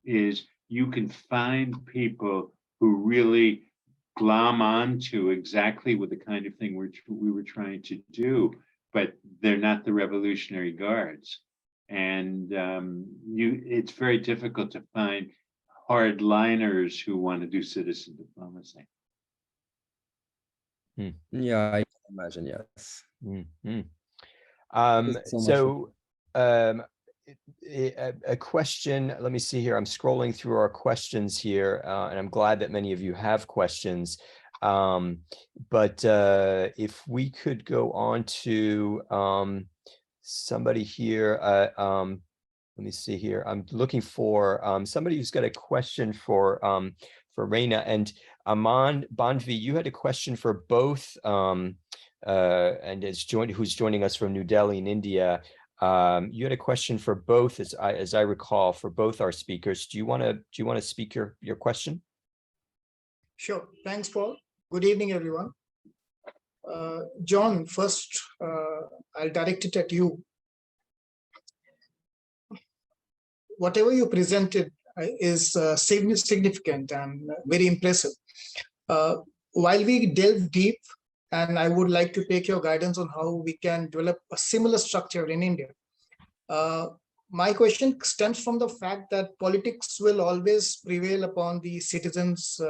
is you can find people who really glom on to exactly with the kind of thing we were trying to do, but they're not the Revolutionary Guards. And it's very difficult to find hardliners who want to do citizen diplomacy. Yeah, I can imagine. Yes. Mhm. So much. So a question, let me see here. I'm scrolling through our questions here, and I'm glad that many of you have questions. But if we could go on to somebody here, let me see here. I'm looking for somebody who's got a question for Reina, and Aman Banvi. You had a question for both, and who's joining us from New Delhi in India. You had a question for both, as I recall, for both our speakers. Do you want to speak your question? Sure. Thanks, Paul. Good evening, everyone. John, first, I'll direct it at you. Whatever you presented is significant and very impressive. While we delve deep, and I would like to take your guidance on how we can develop a similar structure in India. My question stems from the fact that politics will always prevail upon the citizens'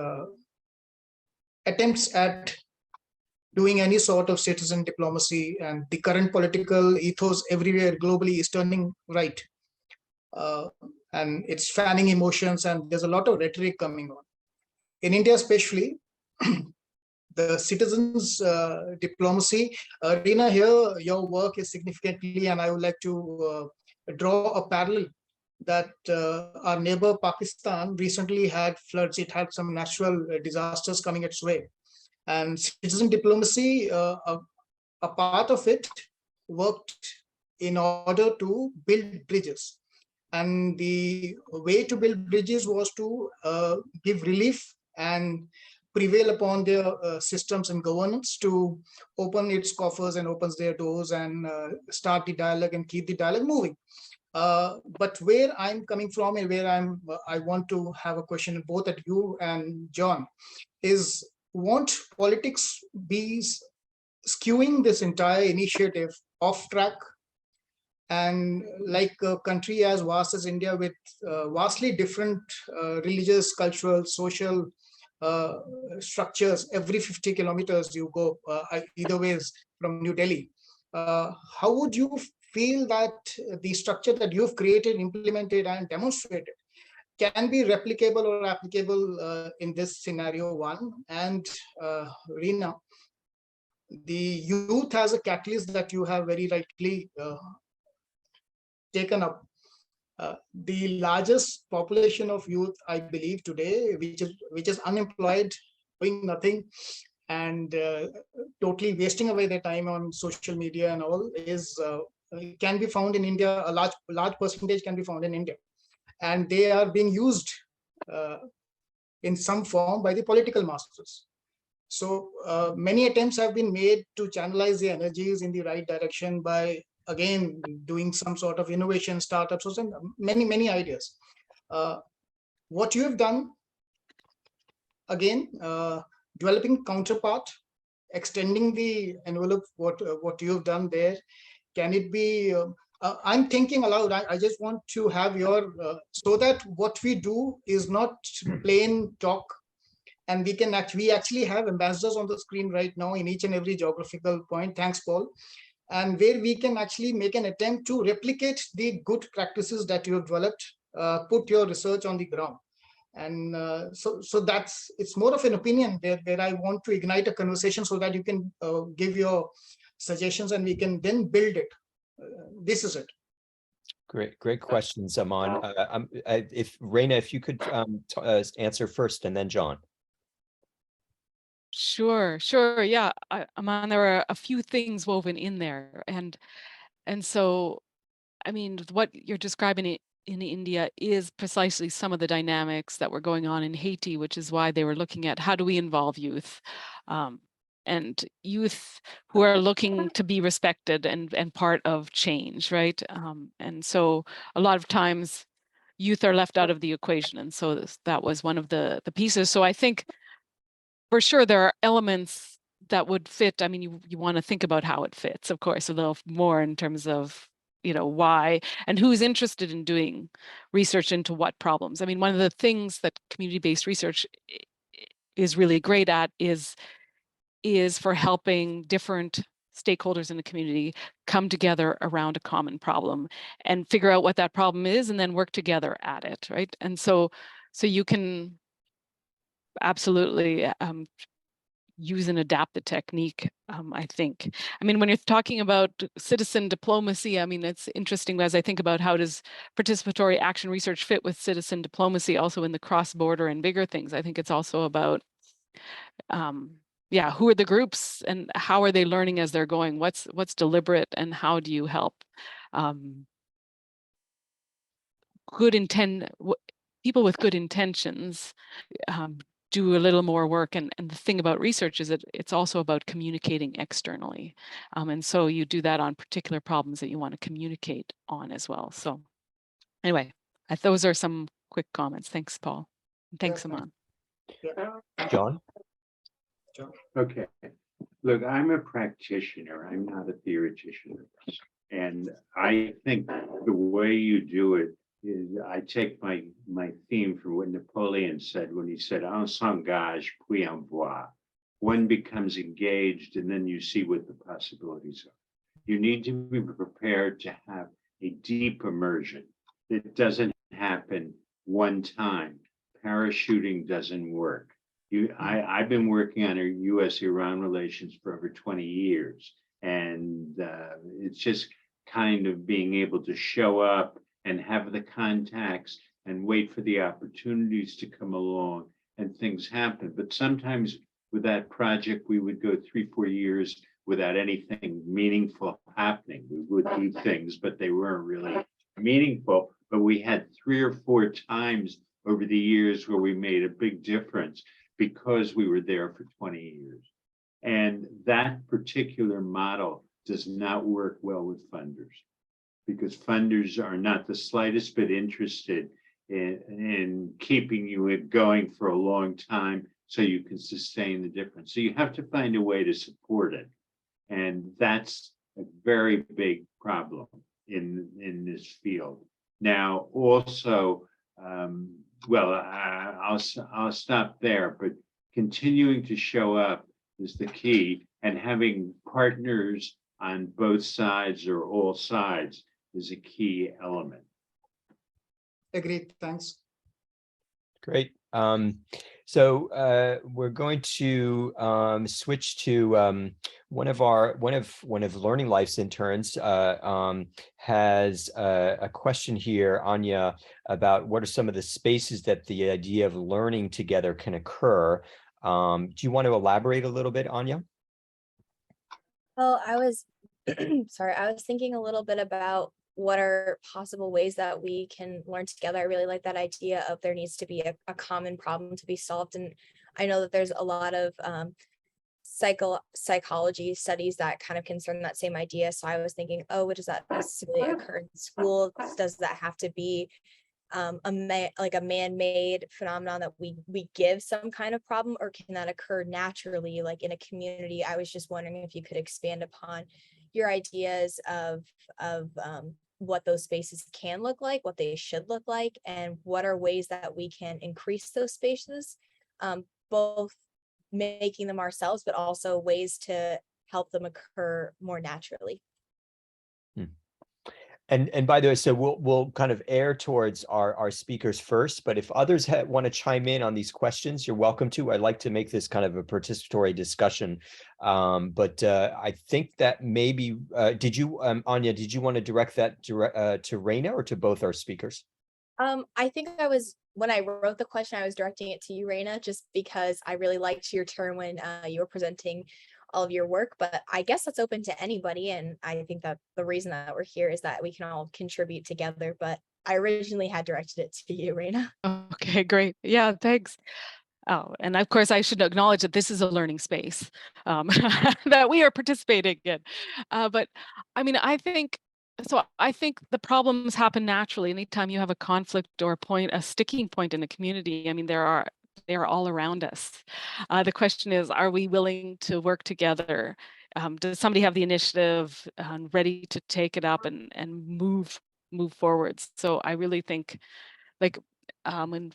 attempts at doing any sort of citizen diplomacy, and the current political ethos everywhere globally is turning right. And it's fanning emotions, and there's a lot of rhetoric coming on. In India especially, the citizens diplomacy arena here, your work is significantly, and I would like to draw a parallel that our neighbor Pakistan recently had floods. It had some natural disasters coming its way. And citizen diplomacy, a part of it worked in order to build bridges. And the way to build bridges was to give relief and prevail upon their systems and governance to open its coffers and opens their doors and start the dialogue and keep the dialogue moving. But where I'm coming from and where I want to have a question both at you and John is, won't politics be skewing this entire initiative off track? And like a country as vast as India with vastly different religious, cultural, social structures, every 50 kilometers you go either ways from New Delhi. How would you feel that the structure that you've created, implemented, and demonstrated can be replicable or applicable in this scenario one? And Reena, the youth as a catalyst that you have very rightly taken up. The largest population of youth, I believe, today, which is unemployed, doing nothing, and totally wasting away their time on social media and all, is can be found in India. A large percentage can be found in India, and they are being used in some form by the political masters. So many attempts have been made to channelize the energies in the right direction by, again, doing some sort of innovation, startups, or some many ideas. What you have done, again, developing counterpart, extending the envelope, what you have done there, can it be? I'm thinking aloud. I just want to have your so that what we do is not plain talk, and we actually have ambassadors on the screen right now in each and every geographical point. Thanks, Paul. And where we can actually make an attempt to replicate the good practices that you have developed, put your research on the ground. And so it's more of an opinion where I want to ignite a conversation so that you can give your suggestions and we can then build it. This is it. Great questions, Aman. If Reina, if you could answer first, and then John. Sure. Yeah, Aman, there are a few things woven in there, and so, I mean, what you're describing in India is precisely some of the dynamics that were going on in Haiti, which is why they were looking at how do we involve youth, and youth who are looking to be respected and part of change, right? And so a lot of times youth are left out of the equation, and so that was one of the pieces. So I think for sure, there are elements that would fit. I mean, you want to think about how it fits, of course, a little more in terms of, why and who's interested in doing research into what problems. I mean, one of the things that community-based research is really great at is for helping different stakeholders in the community come together around a common problem and figure out what that problem is and then work together at it, right? And so you can absolutely use and adapt the technique, I think. I mean, when you're talking about citizen diplomacy, I mean, it's interesting as I think about how does participatory action research fit with citizen diplomacy also in the cross-border and bigger things. I think it's also about, who are the groups and how are they learning as they're going? What's deliberate and how do you help people with good intentions do a little more work. And the thing about research is that it's also about communicating externally. And so you do that on particular problems that you want to communicate on as well. So anyway, those are some quick comments. Thanks, Paul. And thanks, Aman. John? Okay. Look, I'm a practitioner. I'm not a theoretician. And I think the way you do it is I take my theme from what Napoleon said when he said, "On s'engage, puis on voit." One becomes engaged and then you see what the possibilities are. You need to be prepared to have a deep immersion. It doesn't happen one time. Parachuting doesn't work. I've been working on U.S.-Iran relations for over 20 years. And it's just kind of being able to show up and have the contacts and wait for the opportunities to come along and things happen. But sometimes with that project, we would go 3-4 years without anything meaningful happening. We would do things, but they weren't really meaningful. But we had 3 or 4 times over the years where we made a big difference because we were there for 20 years. And that particular model does not work well with funders, because funders are not the slightest bit interested in keeping you going for a long time so you can sustain the difference. So you have to find a way to support it. And that's a very big problem in this field. Now, also, I'll stop there, but continuing to show up is the key, and having partners on both sides or all sides is a key element. Agreed. Thanks. Great. So we're going to switch to one of Learning Life's interns has a question here, Anya, about what are some of the spaces that the idea of learning together can occur. Do you want to elaborate a little bit, Anya? Well, I was sorry, I was thinking a little bit about what are possible ways that we can learn together. I really like that idea of there needs to be a common problem to be solved. And I know that there's a lot of psychology studies that kind of concern that same idea. So I was thinking, what does that necessarily occur in school? Does that have to be a man-made phenomenon that we give some kind of problem, or can that occur naturally, like in a community? I was just wondering if you could expand upon your ideas of what those spaces can look like, what they should look like, and what are ways that we can increase those spaces, both making them ourselves, but also ways to help them occur more naturally. And by the way, so we'll kind of err towards our speakers first, but if others want to chime in on these questions, you're welcome to. I'd like to make this kind of a participatory discussion. But I think that maybe, Anya, did you want to direct that to Raina or to both our speakers? I think when I wrote the question, I was directing it to you, Raina, just because I really liked your turn when you were presenting all of your work, but I guess that's open to anybody. And I think that the reason that we're here is that we can all contribute together, but I originally had directed it to you, Raina. Okay, great. Yeah, thanks. Oh, and of course I should acknowledge that this is a learning space that we are participating in. But I mean, I think the problems happen naturally. Anytime you have a conflict or a sticking point in the community, I mean, there are They're all around us. The question is, are we willing to work together? Does somebody have the initiative ready to take it up and move forwards? So I really think, like, when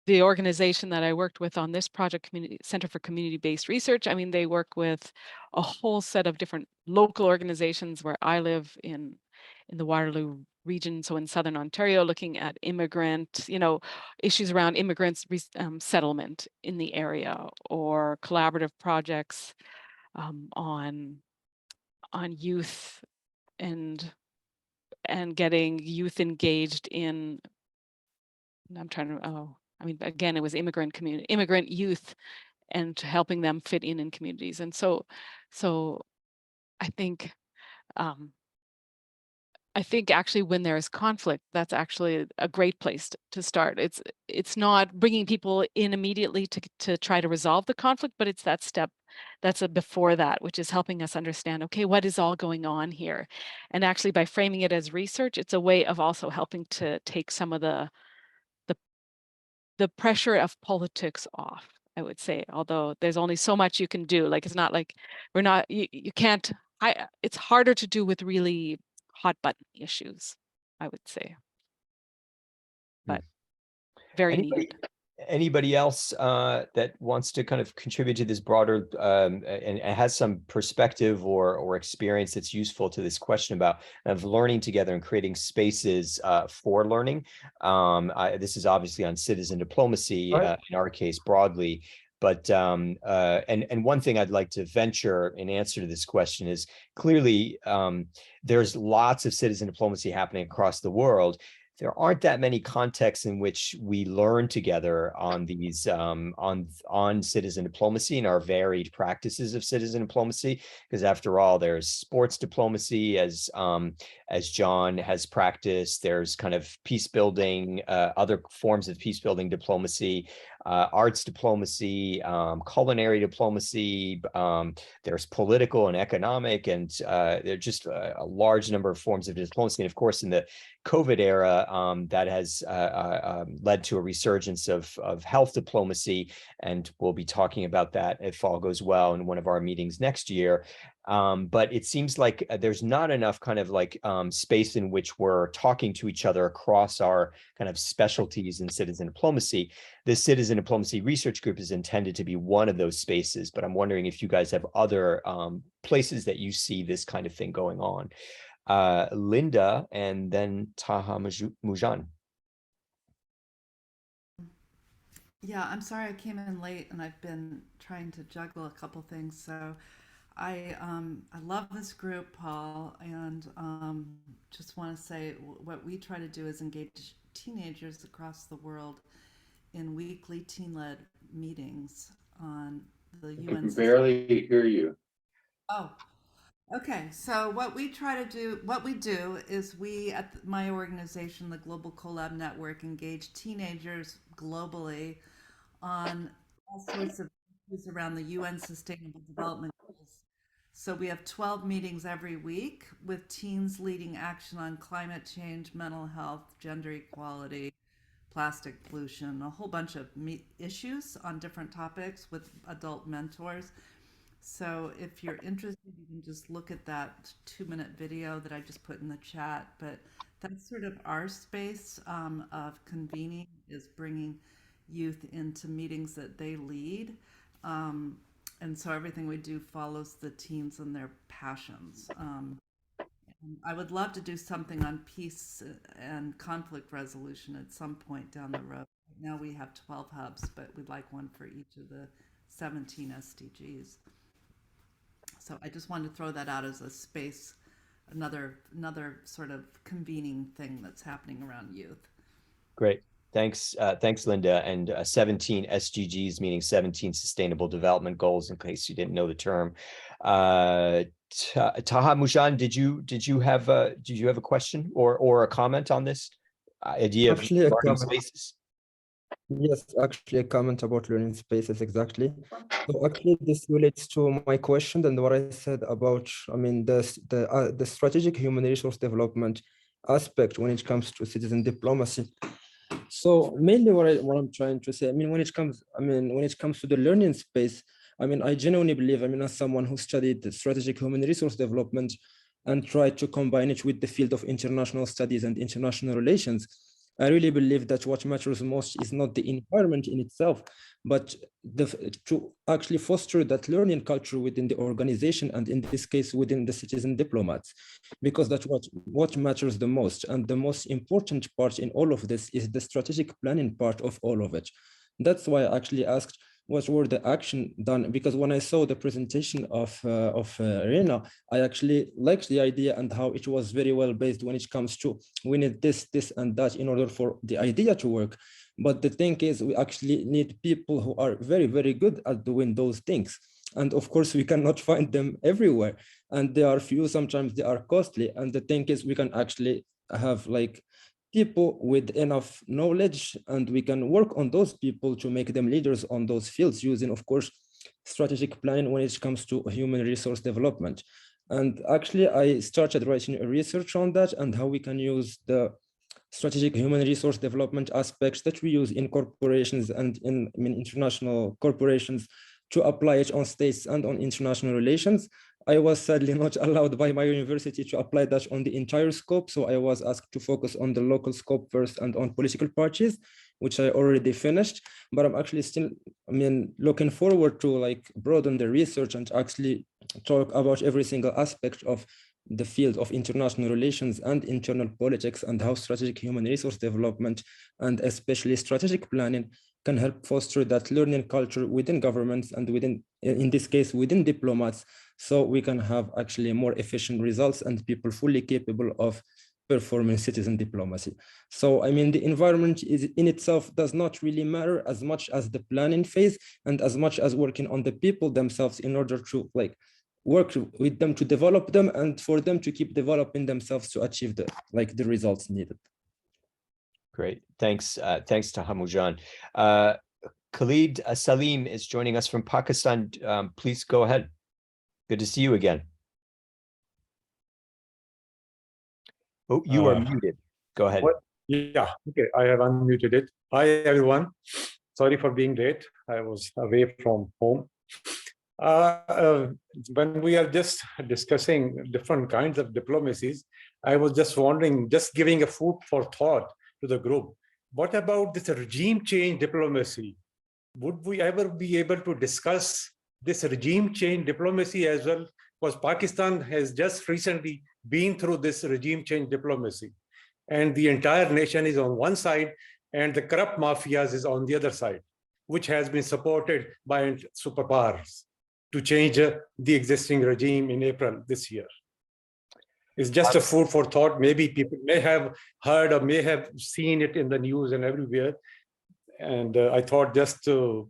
the organization that I worked with on this project, Community Center for Community-Based Research, I mean, they work with a whole set of different local organizations where I live in the Waterloo region, so in Southern Ontario, looking at immigrant, issues around immigrants settlement in the area, or collaborative projects on youth and getting youth engaged in, I'm trying to, again, it was immigrant youth, and helping them fit in communities. And so I think, actually when there is conflict, that's actually a great place to start. It's not bringing people in immediately to try to resolve the conflict, but it's that step that's before that, which is helping us understand, okay, what is all going on here? And actually by framing it as research, it's a way of also helping to take some of the pressure of politics off, I would say, although there's only so much you can do. Like, it's not like you can't, it's harder to do with really hot button issues, I would say, but very needed. Anybody else that wants to kind of contribute to this broader and has some perspective or experience that's useful to this question about of learning together and creating spaces for learning? This is obviously on citizen diplomacy in our case broadly, but and one thing I'd like to venture in answer to this question is clearly there's lots of citizen diplomacy happening across the world. There aren't that many contexts in which we learn together on these on citizen diplomacy and our varied practices of citizen diplomacy, because after all, there's sports diplomacy as John has practiced. There's kind of peace building, other forms of peace building diplomacy, arts diplomacy, culinary diplomacy. There's political and economic, and there are just a large number of forms of diplomacy. And of course, in the COVID era, that has led to a resurgence of health diplomacy, and we'll be talking about that if all goes well in one of our meetings next year. But it seems like there's not enough kind of like space in which we're talking to each other across our kind of specialties in citizen diplomacy. The Citizen Diplomacy Research Group is intended to be one of those spaces, but I'm wondering if you guys have other places that you see this kind of thing going on. Linda, and then Taha Mujan. Yeah, I'm sorry I came in late and I've been trying to juggle a couple things. So I love this group, Paul, and just want to say what we try to do is engage teenagers across the world in weekly teen-led meetings on the UN. I can barely hear you. Oh, okay. So what we do is we at my organization, the Global Collab Network, engage teenagers globally on all sorts of issues around the UN Sustainable Development Goals. So we have 12 meetings every week with teens leading action on climate change, mental health, gender equality, plastic pollution, a whole bunch of issues on different topics with adult mentors. So if you're interested, you can just look at that 2-minute video that I just put in the chat. But that's sort of our space of convening, is bringing youth into meetings that they lead. And so everything we do follows the teens and their passions. I would love to do something on peace and conflict resolution at some point down the road. Now we have 12 hubs, but we'd like one for each of the 17 SDGs. So I just wanted to throw that out as a space, another sort of convening thing that's happening around youth. Great. Thanks, Linda. And 17 SDGs, meaning 17 Sustainable Development Goals, in case you didn't know the term. Taha Mujan, did you have a question or a comment on this idea of learning spaces? Yes, actually a comment about learning spaces, exactly. So actually this relates to my question and what I said about, the strategic human resource development aspect when it comes to citizen diplomacy. So mainly what I'm trying to say, when it comes to the learning space, I genuinely believe, as someone who studied strategic human resource development and tried to combine it with the field of international studies and international relations, I really believe that what matters most is not the environment in itself, but to actually foster that learning culture within the organization, and in this case, within the citizen diplomats, because that's what matters the most. And the most important part in all of this is the strategic planning part of all of it. That's why I actually asked, what were the action done? Because when I saw the presentation of Rena, I actually liked the idea and how it was very well based when it comes to we need this, and that in order for the idea to work. But the thing is, we actually need people who are very, very good at doing those things. And of course, we cannot find them everywhere. And they are few, sometimes they are costly. And the thing is, we can actually have like people with enough knowledge, and we can work on those people to make them leaders on those fields using, of course, strategic planning when it comes to human resource development. And actually, I started writing a research on that and how we can use the strategic human resource development aspects that we use in corporations and in international corporations to apply it on states and on international relations. I was sadly not allowed by my university to apply that on the entire scope. So I was asked to focus on the local scope first and on political parties, which I already finished. But I'm actually still, looking forward to like broaden the research and actually talk about every single aspect of the field of international relations and internal politics, and how strategic human resource development and especially strategic planning can help foster that learning culture within governments and within, in this case, within diplomats, so we can have actually more efficient results and people fully capable of performing citizen diplomacy. So, the environment is in itself does not really matter as much as the planning phase and as much as working on the people themselves in order to work with them to develop them and for them to keep developing themselves to achieve the results needed. Great, thanks. Thanks to Hamujan. Khalid Salim is joining us from Pakistan. Please go ahead. Good to see you again. Oh, you are muted. Go ahead. Yeah, okay, I have unmuted it. Hi, everyone. Sorry for being late. I was away from home. When we are just discussing different kinds of diplomacies, I was just wondering, just giving a food for thought to the group. What about this regime change diplomacy? Would we ever be able to discuss this regime change diplomacy as well? Because Pakistan has just recently been through this regime change diplomacy, and the entire nation is on one side and the corrupt mafias is on the other side, which has been supported by superpowers to change the existing regime in April this year. It's just a food for thought. Maybe people may have heard or may have seen it in the news and everywhere. And I thought just to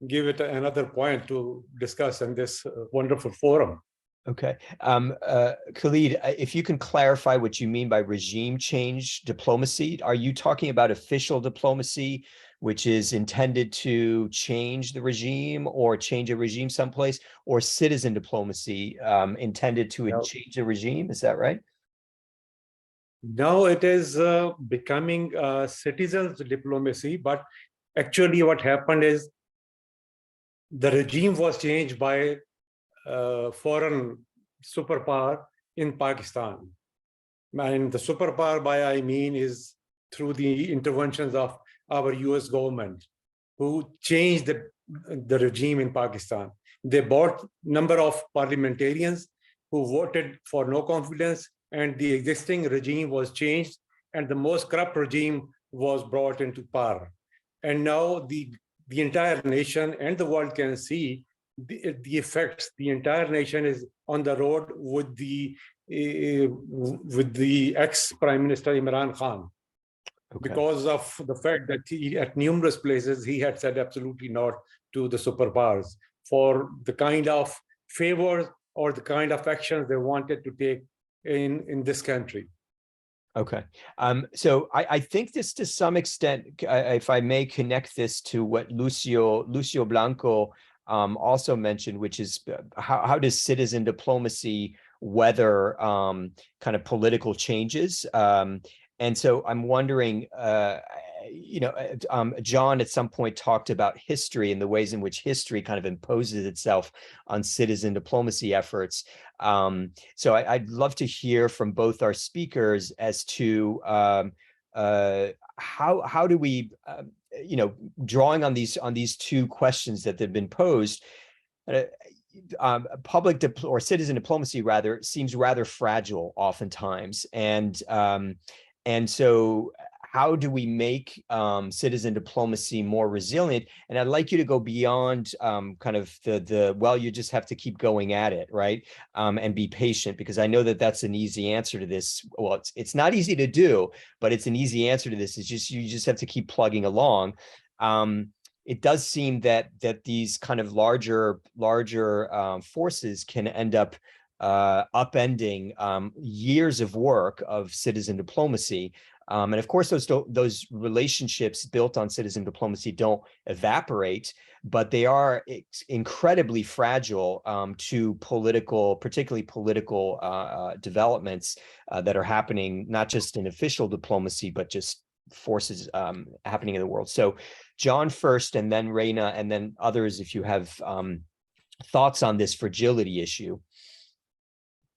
give it another point to discuss in this wonderful forum. Okay. Khalid, if you can clarify what you mean by regime change diplomacy, are you talking about official diplomacy, which is intended to change the regime or change a regime someplace, or citizen diplomacy intended to change the regime? Is that right? Now it is becoming citizens diplomacy, but actually what happened is the regime was changed by foreign superpower in Pakistan. And the superpower by I mean is through the interventions of our US government, who changed the regime in Pakistan. They brought number of parliamentarians who voted for no confidence, and the existing regime was changed, and the most corrupt regime was brought into power. And now the entire nation and the world can see the effects. The entire nation is on the road with the ex-Prime Minister Imran Khan. Okay. Because of the fact that he, at numerous places, he had said absolutely not to the superpowers for the kind of favors or the kind of actions they wanted to take in this country. Okay. So I think this, to some extent, if I may connect this to what Lucio Blanco also mentioned, which is how does citizen diplomacy weather kind of political changes? And so I'm wondering, John at some point talked about history and the ways in which history kind of imposes itself on citizen diplomacy efforts. So I'd love to hear from both our speakers as to how do we, drawing on these two questions that have been posed. Public or citizen diplomacy rather seems rather fragile oftentimes, and so how do we make citizen diplomacy more resilient? And I'd like you to go beyond kind of well, you just have to keep going at it, right? And be patient, because I know that that's an easy answer to this. Well, it's not easy to do, but it's an easy answer to this. It's just, you just have to keep plugging along. It does seem that these kind of larger forces can end up upending years of work of citizen diplomacy. And of course, those relationships built on citizen diplomacy don't evaporate, but they are incredibly fragile to particularly political developments that are happening, not just in official diplomacy, but just forces happening in the world. So John first, and then Reina, and then others, if you have thoughts on this fragility issue.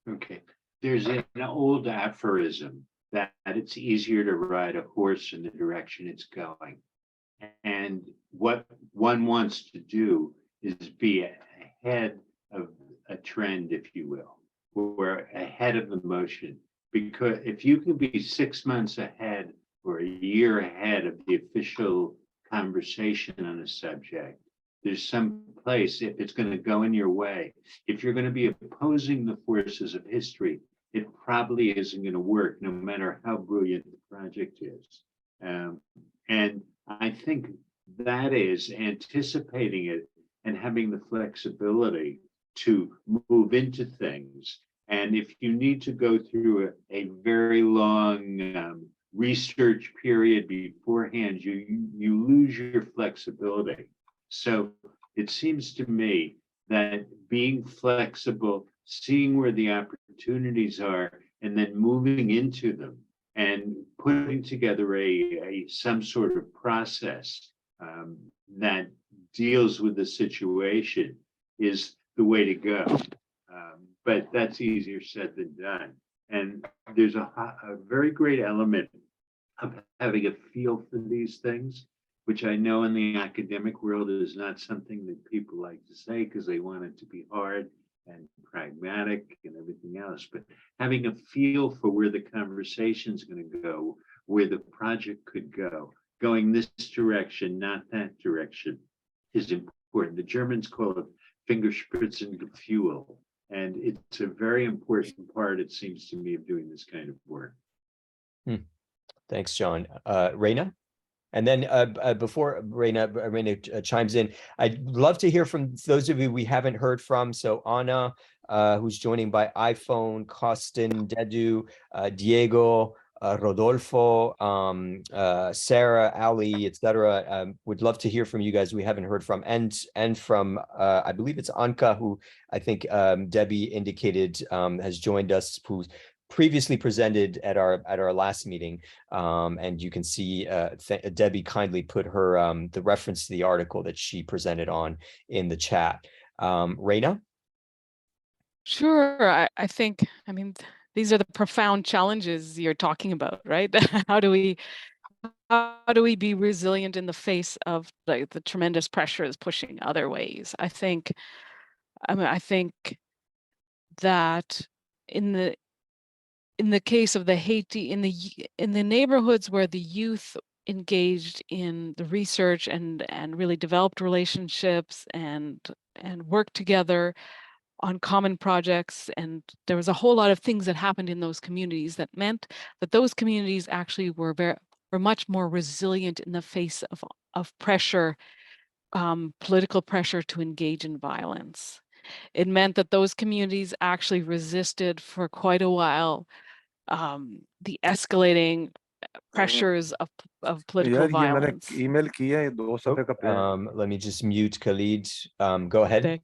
Okay, there's an old aphorism that it's easier to ride a horse in the direction it's going. And what one wants to do is be ahead of a trend, if you will, or ahead of the motion. Because if you can be 6 months ahead or a year ahead of the official conversation on a subject, there's some place, if it's going to go in your way, if you're going to be opposing the forces of history, it probably isn't going to work, no matter how brilliant the project is. And I think that is anticipating it and having the flexibility to move into things. And if you need to go through a very long research period beforehand, you lose your flexibility. So it seems to me that being flexible, seeing where the opportunities are, and then moving into them and putting together some sort of process that deals with the situation is the way to go. But that's easier said than done. And there's a very great element of having a feel for these things, which I know in the academic world is not something that people like to say because they want it to be hard and pragmatic and everything else. But having a feel for where the conversation is going to go, where the project could go, going this direction, not that direction, is important. The Germans call it Fingerspitzengefühl. And it's a very important part, it seems to me, of doing this kind of work. Thanks, John. Reina? And then before Reina chimes in, I'd love to hear from those of you we haven't heard from. So Anna, who's joining by iPhone, Costin, Dedu, Diego, Rodolfo, Sarah, Ali, etc. Would love to hear from you guys we haven't heard from, and from I believe it's Anka, who I think Debbie indicated has joined us, who's previously presented at our last meeting, and you can see Debbie kindly put her the reference to the article that she presented on in the chat. Reina? Sure. I think, I mean, these are the profound challenges you're talking about, right? How do we be resilient in the face of the tremendous pressures pushing other ways? I think that in the case of the Haiti, in the neighborhoods where the youth engaged in the research and really developed relationships and worked together on common projects, and there was a whole lot of things that happened in those communities that meant that those communities actually were much more resilient in the face of pressure, political pressure to engage in violence. It meant that those communities actually resisted for quite a while the escalating pressures of political violence. Let me just mute Khalid. Go ahead.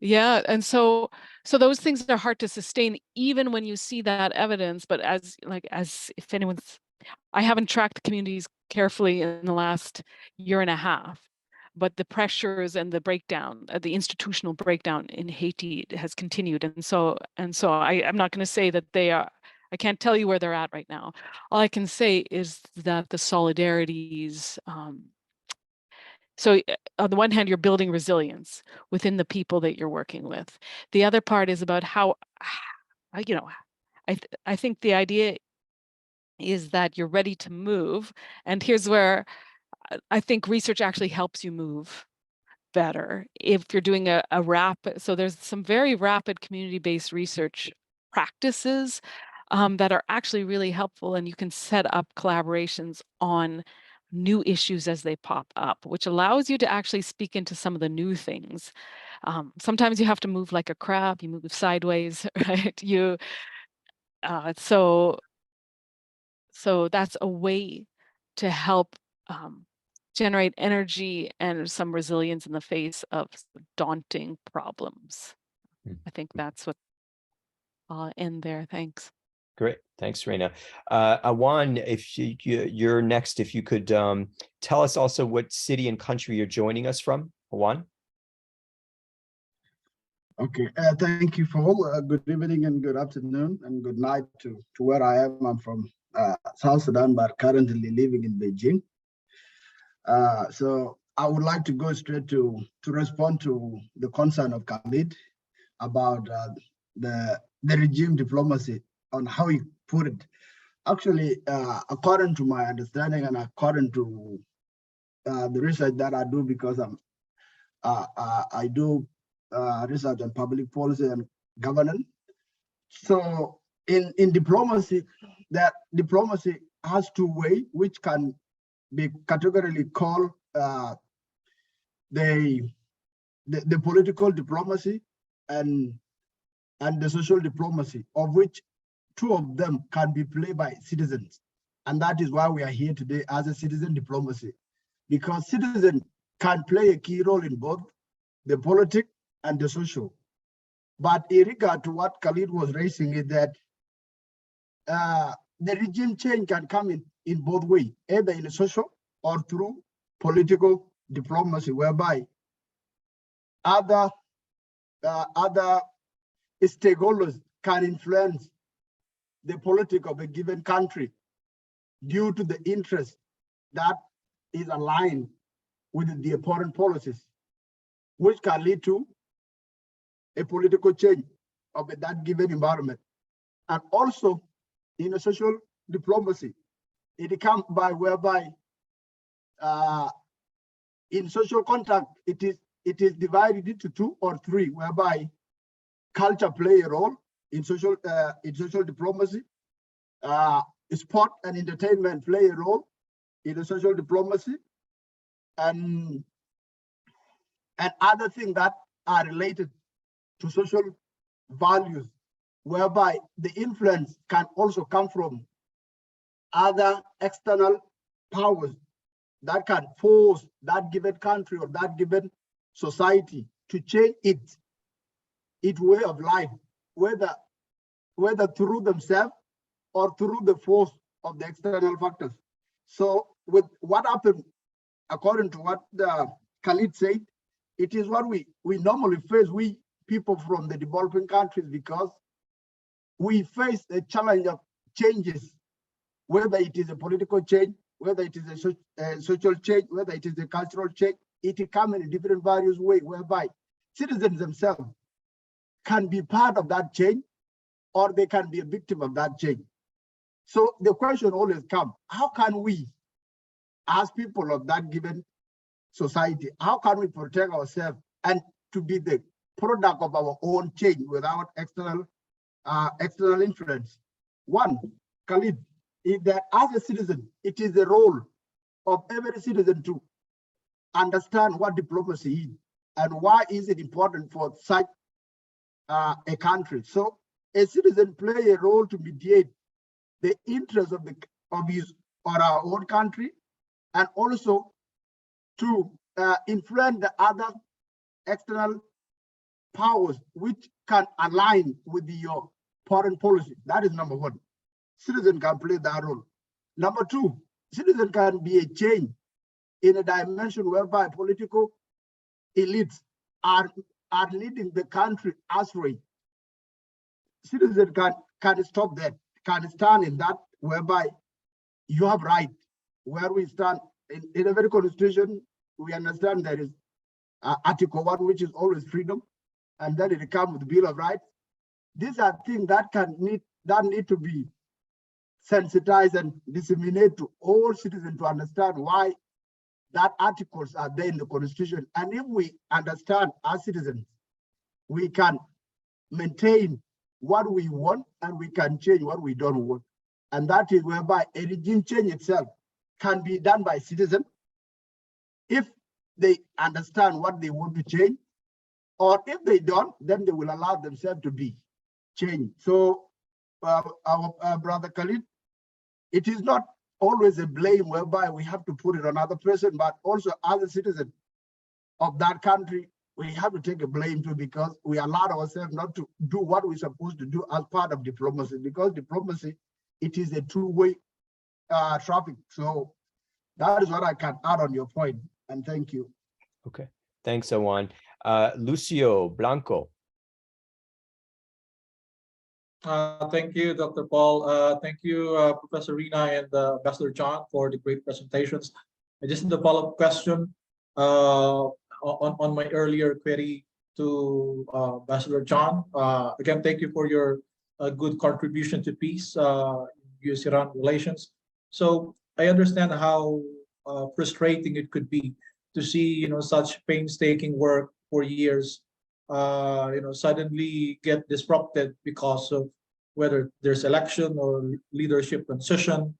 Yeah, and so those things are hard to sustain even when you see that evidence. But as if anyone's I haven't tracked the communities carefully in the last year and a half, but the pressures and the breakdown, the institutional breakdown in Haiti has continued. And so I'm not going to say that they are, I can't tell you where they're at right now. All I can say is that the solidarities, so on the one hand, you're building resilience within the people that you're working with. The other part is about how, you know, I think the idea is that you're ready to move. And here's where I think research actually helps you move better if you're doing a rapid, so there's some very rapid community-based research practices that are actually really helpful, and you can set up collaborations on new issues as they pop up, which allows you to actually speak into some of the new things. Sometimes you have to move like a crab, you move sideways, right? So that's a way to help generate energy and some resilience in the face of daunting problems. I think that's what I'll end there. Thanks. Great. Thanks, Reina. Awan, if you're next, if you could tell us also what city and country you're joining us from, Awan. Okay, thank you for all. Good evening and good afternoon and good night to where I am. I'm from South Sudan, but currently living in Beijing. So I would like to go straight to respond to the concern of Khalid about the regime diplomacy, on how you put it. Actually, according to my understanding and according to the research that I do, because I do research on public policy and governance. So in diplomacy, that diplomacy has two ways, which can be categorically called the political diplomacy and the social diplomacy, of which two of them can be played by citizens. And that is why we are here today as a citizen diplomacy, because citizens can play a key role in both the politics and the social. But in regard to what Khalid was raising, is that the regime change can come in both ways, either in a social or through political diplomacy, whereby other stakeholders can influence the politics of a given country due to the interest that is aligned with the foreign policies, which can lead to a political change of that given environment. And also in a social diplomacy, it comes by whereby in social contact, it is divided into two or three, whereby culture play a role in social diplomacy, sport and entertainment play a role in the social diplomacy, and other things that are related to social values, whereby the influence can also come from other external powers that can force that given country or that given society to change its way of life, whether through themselves or through the force of the external factors. So with what happened, according to what Khalid said, it is what we normally face, we people from the developing countries, because we face the challenge of changes, whether it is a political change, whether it is a social change, whether it is a cultural change. It comes in different various ways, whereby citizens themselves can be part of that change, or they can be a victim of that change. So the question always comes, how can we, as people of that given society, how can we protect ourselves and to be the product of our own change without external influence? One, Khalid, is that as a citizen, it is the role of every citizen to understand what diplomacy is and why is it important for such a country. So a citizen play a role to mediate the interests of his or our own country, and also to influence the other external powers which can align with your foreign policy. That is number one. Citizen can play that role. Number two, citizen can be a change in a dimension whereby political elites are leading the country astray. Citizens can stop that, can stand in that whereby you have right. Where we stand in a very constitution, we understand there is Article 1, which is always freedom, and then it comes with the Bill of Rights. These are things that need to be sensitized and disseminated to all citizens to understand why that articles are there in the constitution. And if we understand as citizens, we can maintain what we want and we can change what we don't want. And that is whereby a regime change itself can be done by citizens if they understand what they want to change, or if they don't, then they will allow themselves to be changed. So our brother Khalid, it is not always a blame whereby we have to put it on another person, but also other citizens of that country, we have to take a blame too, because we allowed ourselves not to do what we're supposed to do as part of diplomacy, because diplomacy, it is a two-way traffic. So that is what I can add on your point, and thank you. Okay, thanks, Awan. Lucio Blanco. Thank you, Dr. Paul. Thank you, Professor Rina and Ambassador John, for the great presentations. Just in the follow-up question on my earlier query to Ambassador John. Again, thank you for your good contribution to peace, U.S.-Iran relations. So I understand how frustrating it could be to see, such painstaking work for years, suddenly get disrupted because of whether there's election or leadership transition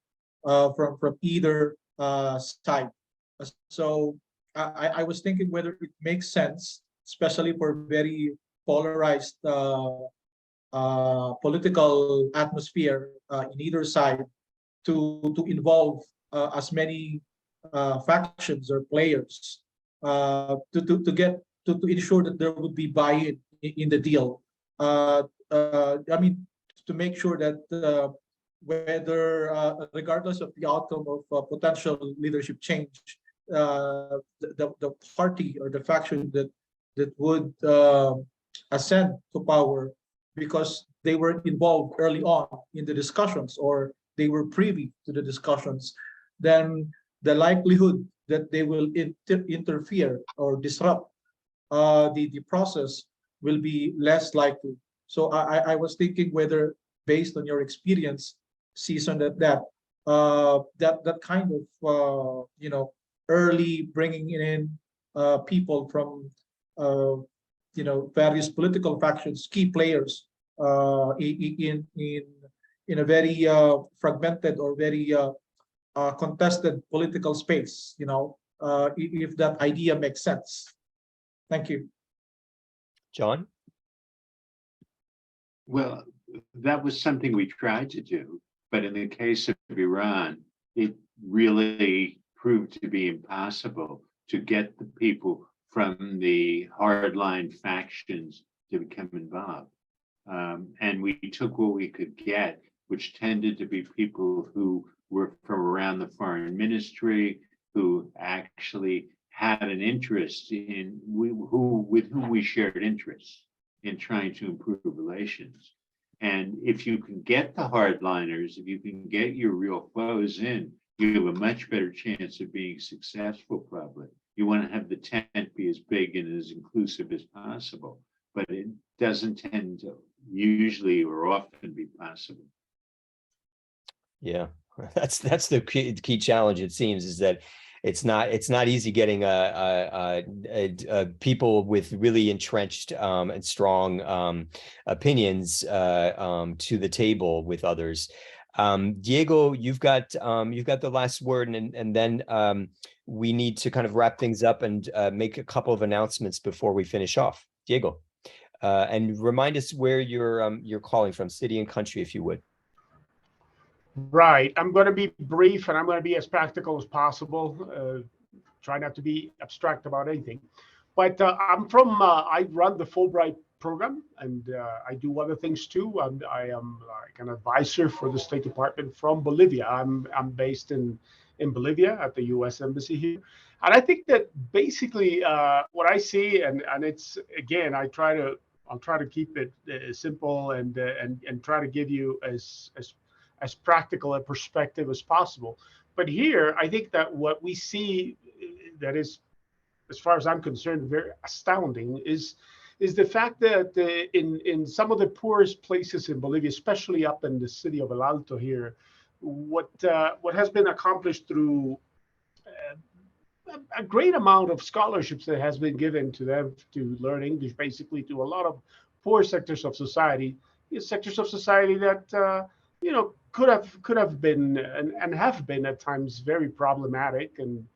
from either side. So I was thinking whether it makes sense, especially for very polarized political atmosphere in either side, to involve as many factions or players to ensure that there would be buy-in in the deal. I mean, to make sure that whether, regardless of the outcome of potential leadership change, the party or the faction that would ascend to power because they were involved early on in the discussions or they were privy to the discussions, then the likelihood that they will interfere or disrupt the process will be less likely. So I was thinking whether, based on your experience, seasoned at that, that kind of early bringing in people from various political factions, key players in a very fragmented or very contested political space, if that idea makes sense. Thank you. John? Well, that was something we tried to do, but in the case of Iran, it really proved to be impossible to get the people from the hardline factions to become involved. And we took what we could get, which tended to be people who were from around the foreign ministry, who actually had an interest in, with whom we shared interests in trying to improve relations. And if you can get the hardliners, if you can get your real foes in, you have a much better chance of being successful, probably. You want to have the tent be as big and as inclusive as possible, but it doesn't tend to usually or often be possible. Yeah, that's the key challenge, it seems, is that it's not easy getting people with really entrenched and strong opinions to the table with others. Diego, you've got the last word, and then we need to kind of wrap things up and make a couple of announcements before we finish off. Diego, and remind us where you're calling from, city and country, if you would. Right. I'm going to be brief and I'm going to be as practical as possible. Try not to be abstract about anything. But I'm from, I run the Fulbright program, and I do other things too. I am like an advisor for the State Department from Bolivia. I'm based in Bolivia at the U.S. Embassy here, and I think that basically what I see, and it's again, I'll try to keep it simple and try to give you as practical a perspective as possible. But here, I think that what we see that is, as far as I'm concerned, very astounding is the fact that in some of the poorest places in Bolivia, especially up in the city of El Alto here, what has been accomplished through a great amount of scholarships that has been given to them to learn English, basically to a lot of poor sectors of society, sectors of society that could have been and have been at times very problematic and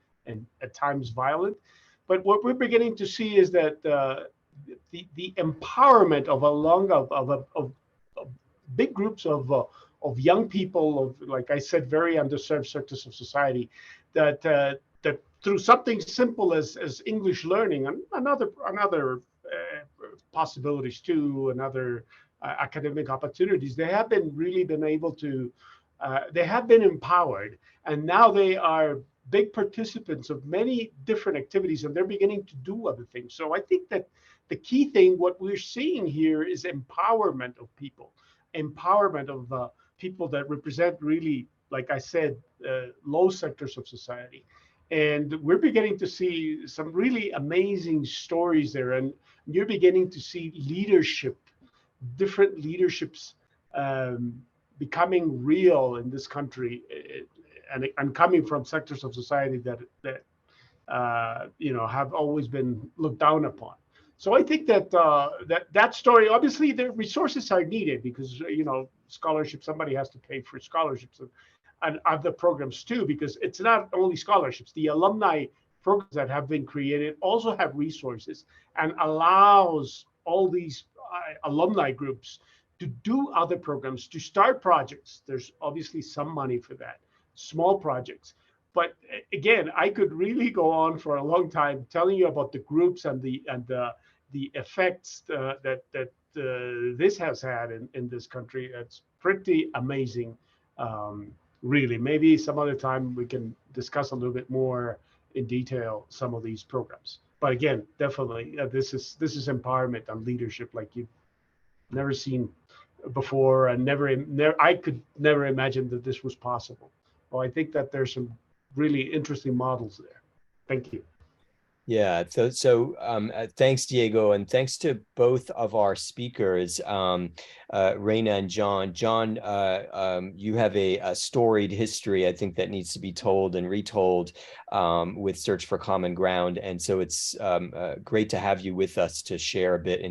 at times violent. But what we're beginning to see is that the empowerment of of big groups of young people, of, like I said, very underserved sectors of society, that through something simple as English learning and another possibilities too, and other academic opportunities, they have been able to, they have been empowered, and now they are big participants of many different activities, and they're beginning to do other things. So I think that the key thing, what we're seeing here, is empowerment of people, empowerment of people that represent really, like I said, low sectors of society. And we're beginning to see some really amazing stories there. And you're beginning to see leadership, different leaderships becoming real in this country, and coming from sectors of society that have always been looked down upon. So I think that that story, obviously, the resources are needed because scholarships. Somebody has to pay for scholarships and other programs too, because it's not only scholarships. The alumni programs that have been created also have resources and allows all these alumni groups to do other programs, to start projects. There's obviously some money for that, small projects. But again, I could really go on for a long time telling you about the groups and the effects that this has had in this country. It's pretty amazing. Really, maybe some other time we can discuss a little bit more in detail some of these programs. But again, definitely, this is empowerment and leadership like you've never seen before, and I could never imagine that this was possible. Well, I think that there's some really interesting models there. Thank you. Yeah, so thanks, Diego, and thanks to both of our speakers, Reina and John. John, you have a storied history, I think, that needs to be told and retold with Search for Common Ground, and so it's great to have you with us to share a bit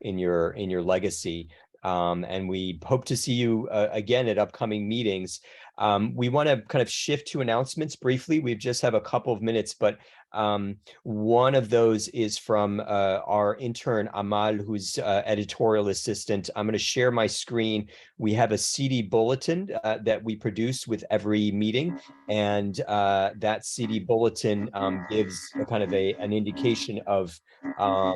in your legacy. And we hope to see you again at upcoming meetings. We want to kind of shift to announcements briefly. We just have a couple of minutes, but one of those is from our intern Amal, who's editorial assistant. I'm going to share my screen. We have a CD bulletin that we produce with every meeting, and that CD bulletin gives a kind of an indication of a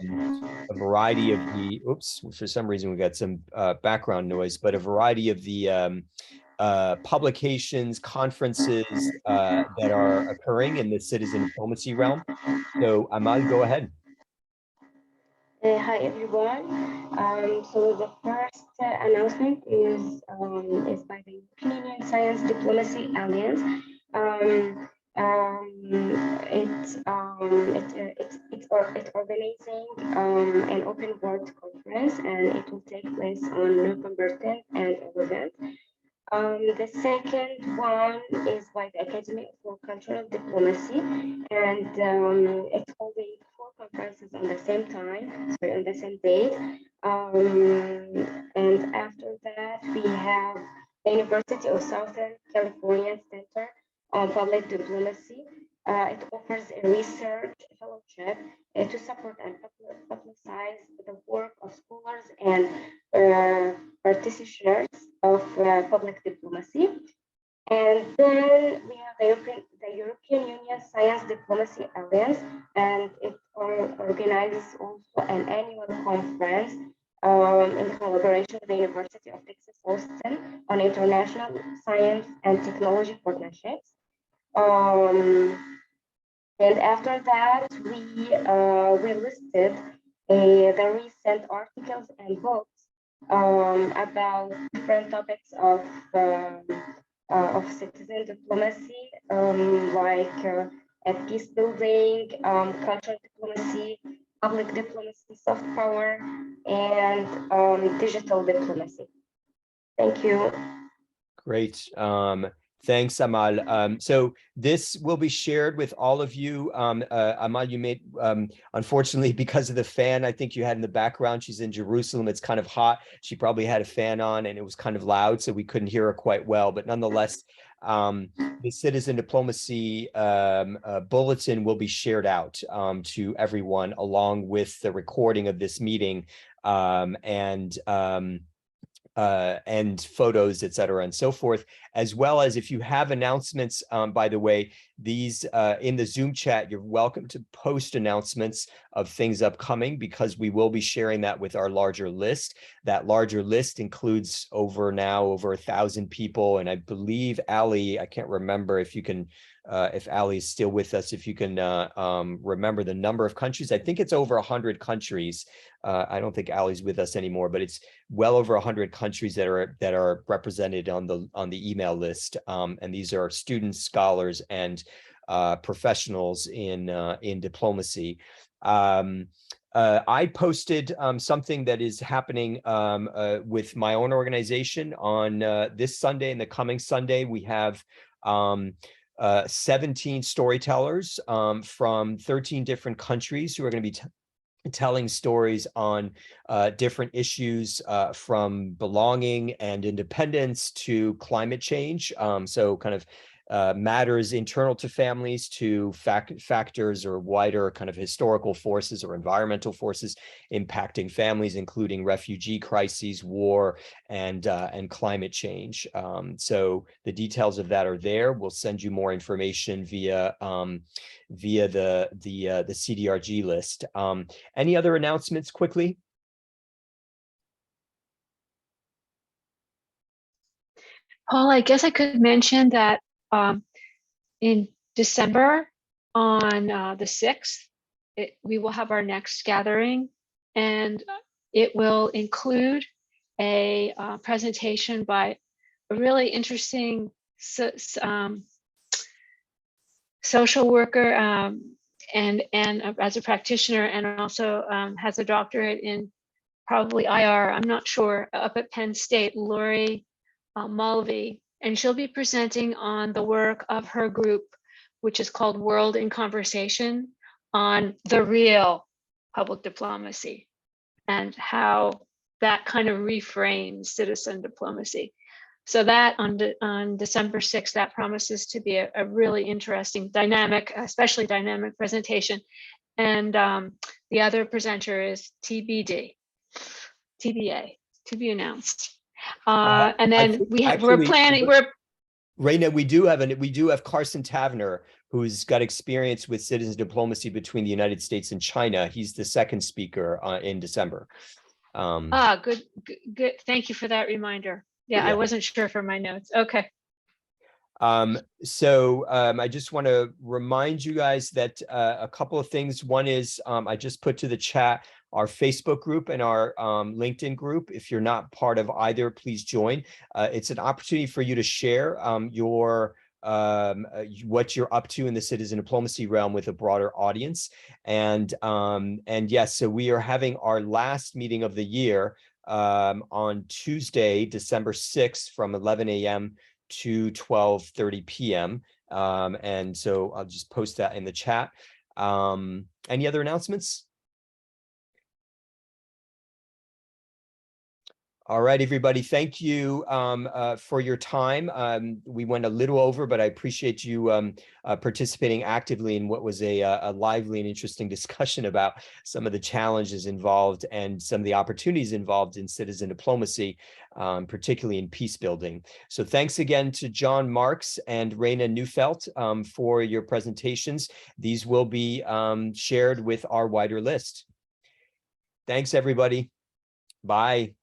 variety of the, oops, for some reason we got some background noise, but a variety of the publications, conferences that are occurring in the citizen diplomacy realm. So Amal, go ahead. Hi everyone. So the first announcement is by the European Union Science Diplomacy Alliance. It's organizing an open world conference, and it will take place on November 10th and 11th. The second one is by the Academy for Cultural Diplomacy, and it's holding 4 conferences on the same time, sorry, on the same date. And after that, we have the University of Southern California Center on Public Diplomacy. It offers a research fellowship to support and publicize the work of scholars and practitioners of public diplomacy. And then we have the European Union Science Diplomacy Alliance, and it organizes also an annual conference in collaboration with the University of Texas Austin on international science and technology partnerships. And after that, we listed the recent articles and books about different topics of citizen diplomacy, like peace building, cultural diplomacy, public diplomacy, soft power, and digital diplomacy. Thank you. Great. Thanks, Amal. So this will be shared with all of you. Amal, you made, unfortunately, because of the fan I think you had in the background, she's in Jerusalem. It's kind of hot. She probably had a fan on and it was kind of loud, so we couldn't hear her quite well. But nonetheless, the citizen diplomacy bulletin will be shared out to everyone along with the recording of this meeting and photos, et cetera, and so forth, as well as if you have announcements, by the way, these in the Zoom chat, you're welcome to post announcements of things upcoming because we will be sharing that with our larger list. That larger list includes over 1,000 people. And I believe Ali, I can't remember if you can, if Ali is still with us, if you can remember the number of countries. I think it's over 100 countries. I don't think Ali's with us anymore, but it's well over 100 countries that are represented on the email list, and these are students, scholars, and professionals in diplomacy. I posted something that is happening with my own organization on this Sunday and the coming Sunday. We have 17 storytellers from 13 different countries who are going to be telling stories on different issues from belonging and independence to climate change. So kind of matters internal to families to factors or wider kind of historical forces or environmental forces impacting families, including refugee crises, war, and climate change. So the details of that are there. We'll send you more information via the CDRG list. Any other announcements quickly? Paul, I guess I could mention that in December on the 6th, we will have our next gathering, and it will include a presentation by a really interesting social worker and as a practitioner, and also has a doctorate in probably IR, I'm not sure, up at Penn State, Lori Mulvey, and she'll be presenting on the work of her group, which is called World in Conversation, on the real public diplomacy and how that kind of reframes citizen diplomacy. So that on December 6th, that promises to be a really interesting, dynamic, especially dynamic presentation. And the other presenter is TBA, to be announced. And then we're planning. Raina, we do have Carson Tavener, who's got experience with citizen diplomacy between the United States and China. He's the second speaker in December. Good. Thank you for that reminder. Yeah, I wasn't sure for my notes. Okay. So I just want to remind you guys that a couple of things. One is I just put to the chat our Facebook group and our LinkedIn group. If you're not part of either, please join. It's an opportunity for you to share what you're up to in the citizen diplomacy realm with a broader audience. And yes, so we are having our last meeting of the year on Tuesday, December 6th from 11 a.m. to 12:30 p.m. And so I'll just post that in the chat. Any other announcements? All right, everybody. Thank you for your time. We went a little over, but I appreciate you participating actively in what was a lively and interesting discussion about some of the challenges involved and some of the opportunities involved in citizen diplomacy, particularly in peace building. So thanks again to John Marks and Raina Neufeld for your presentations. These will be shared with our wider list. Thanks, everybody. Bye.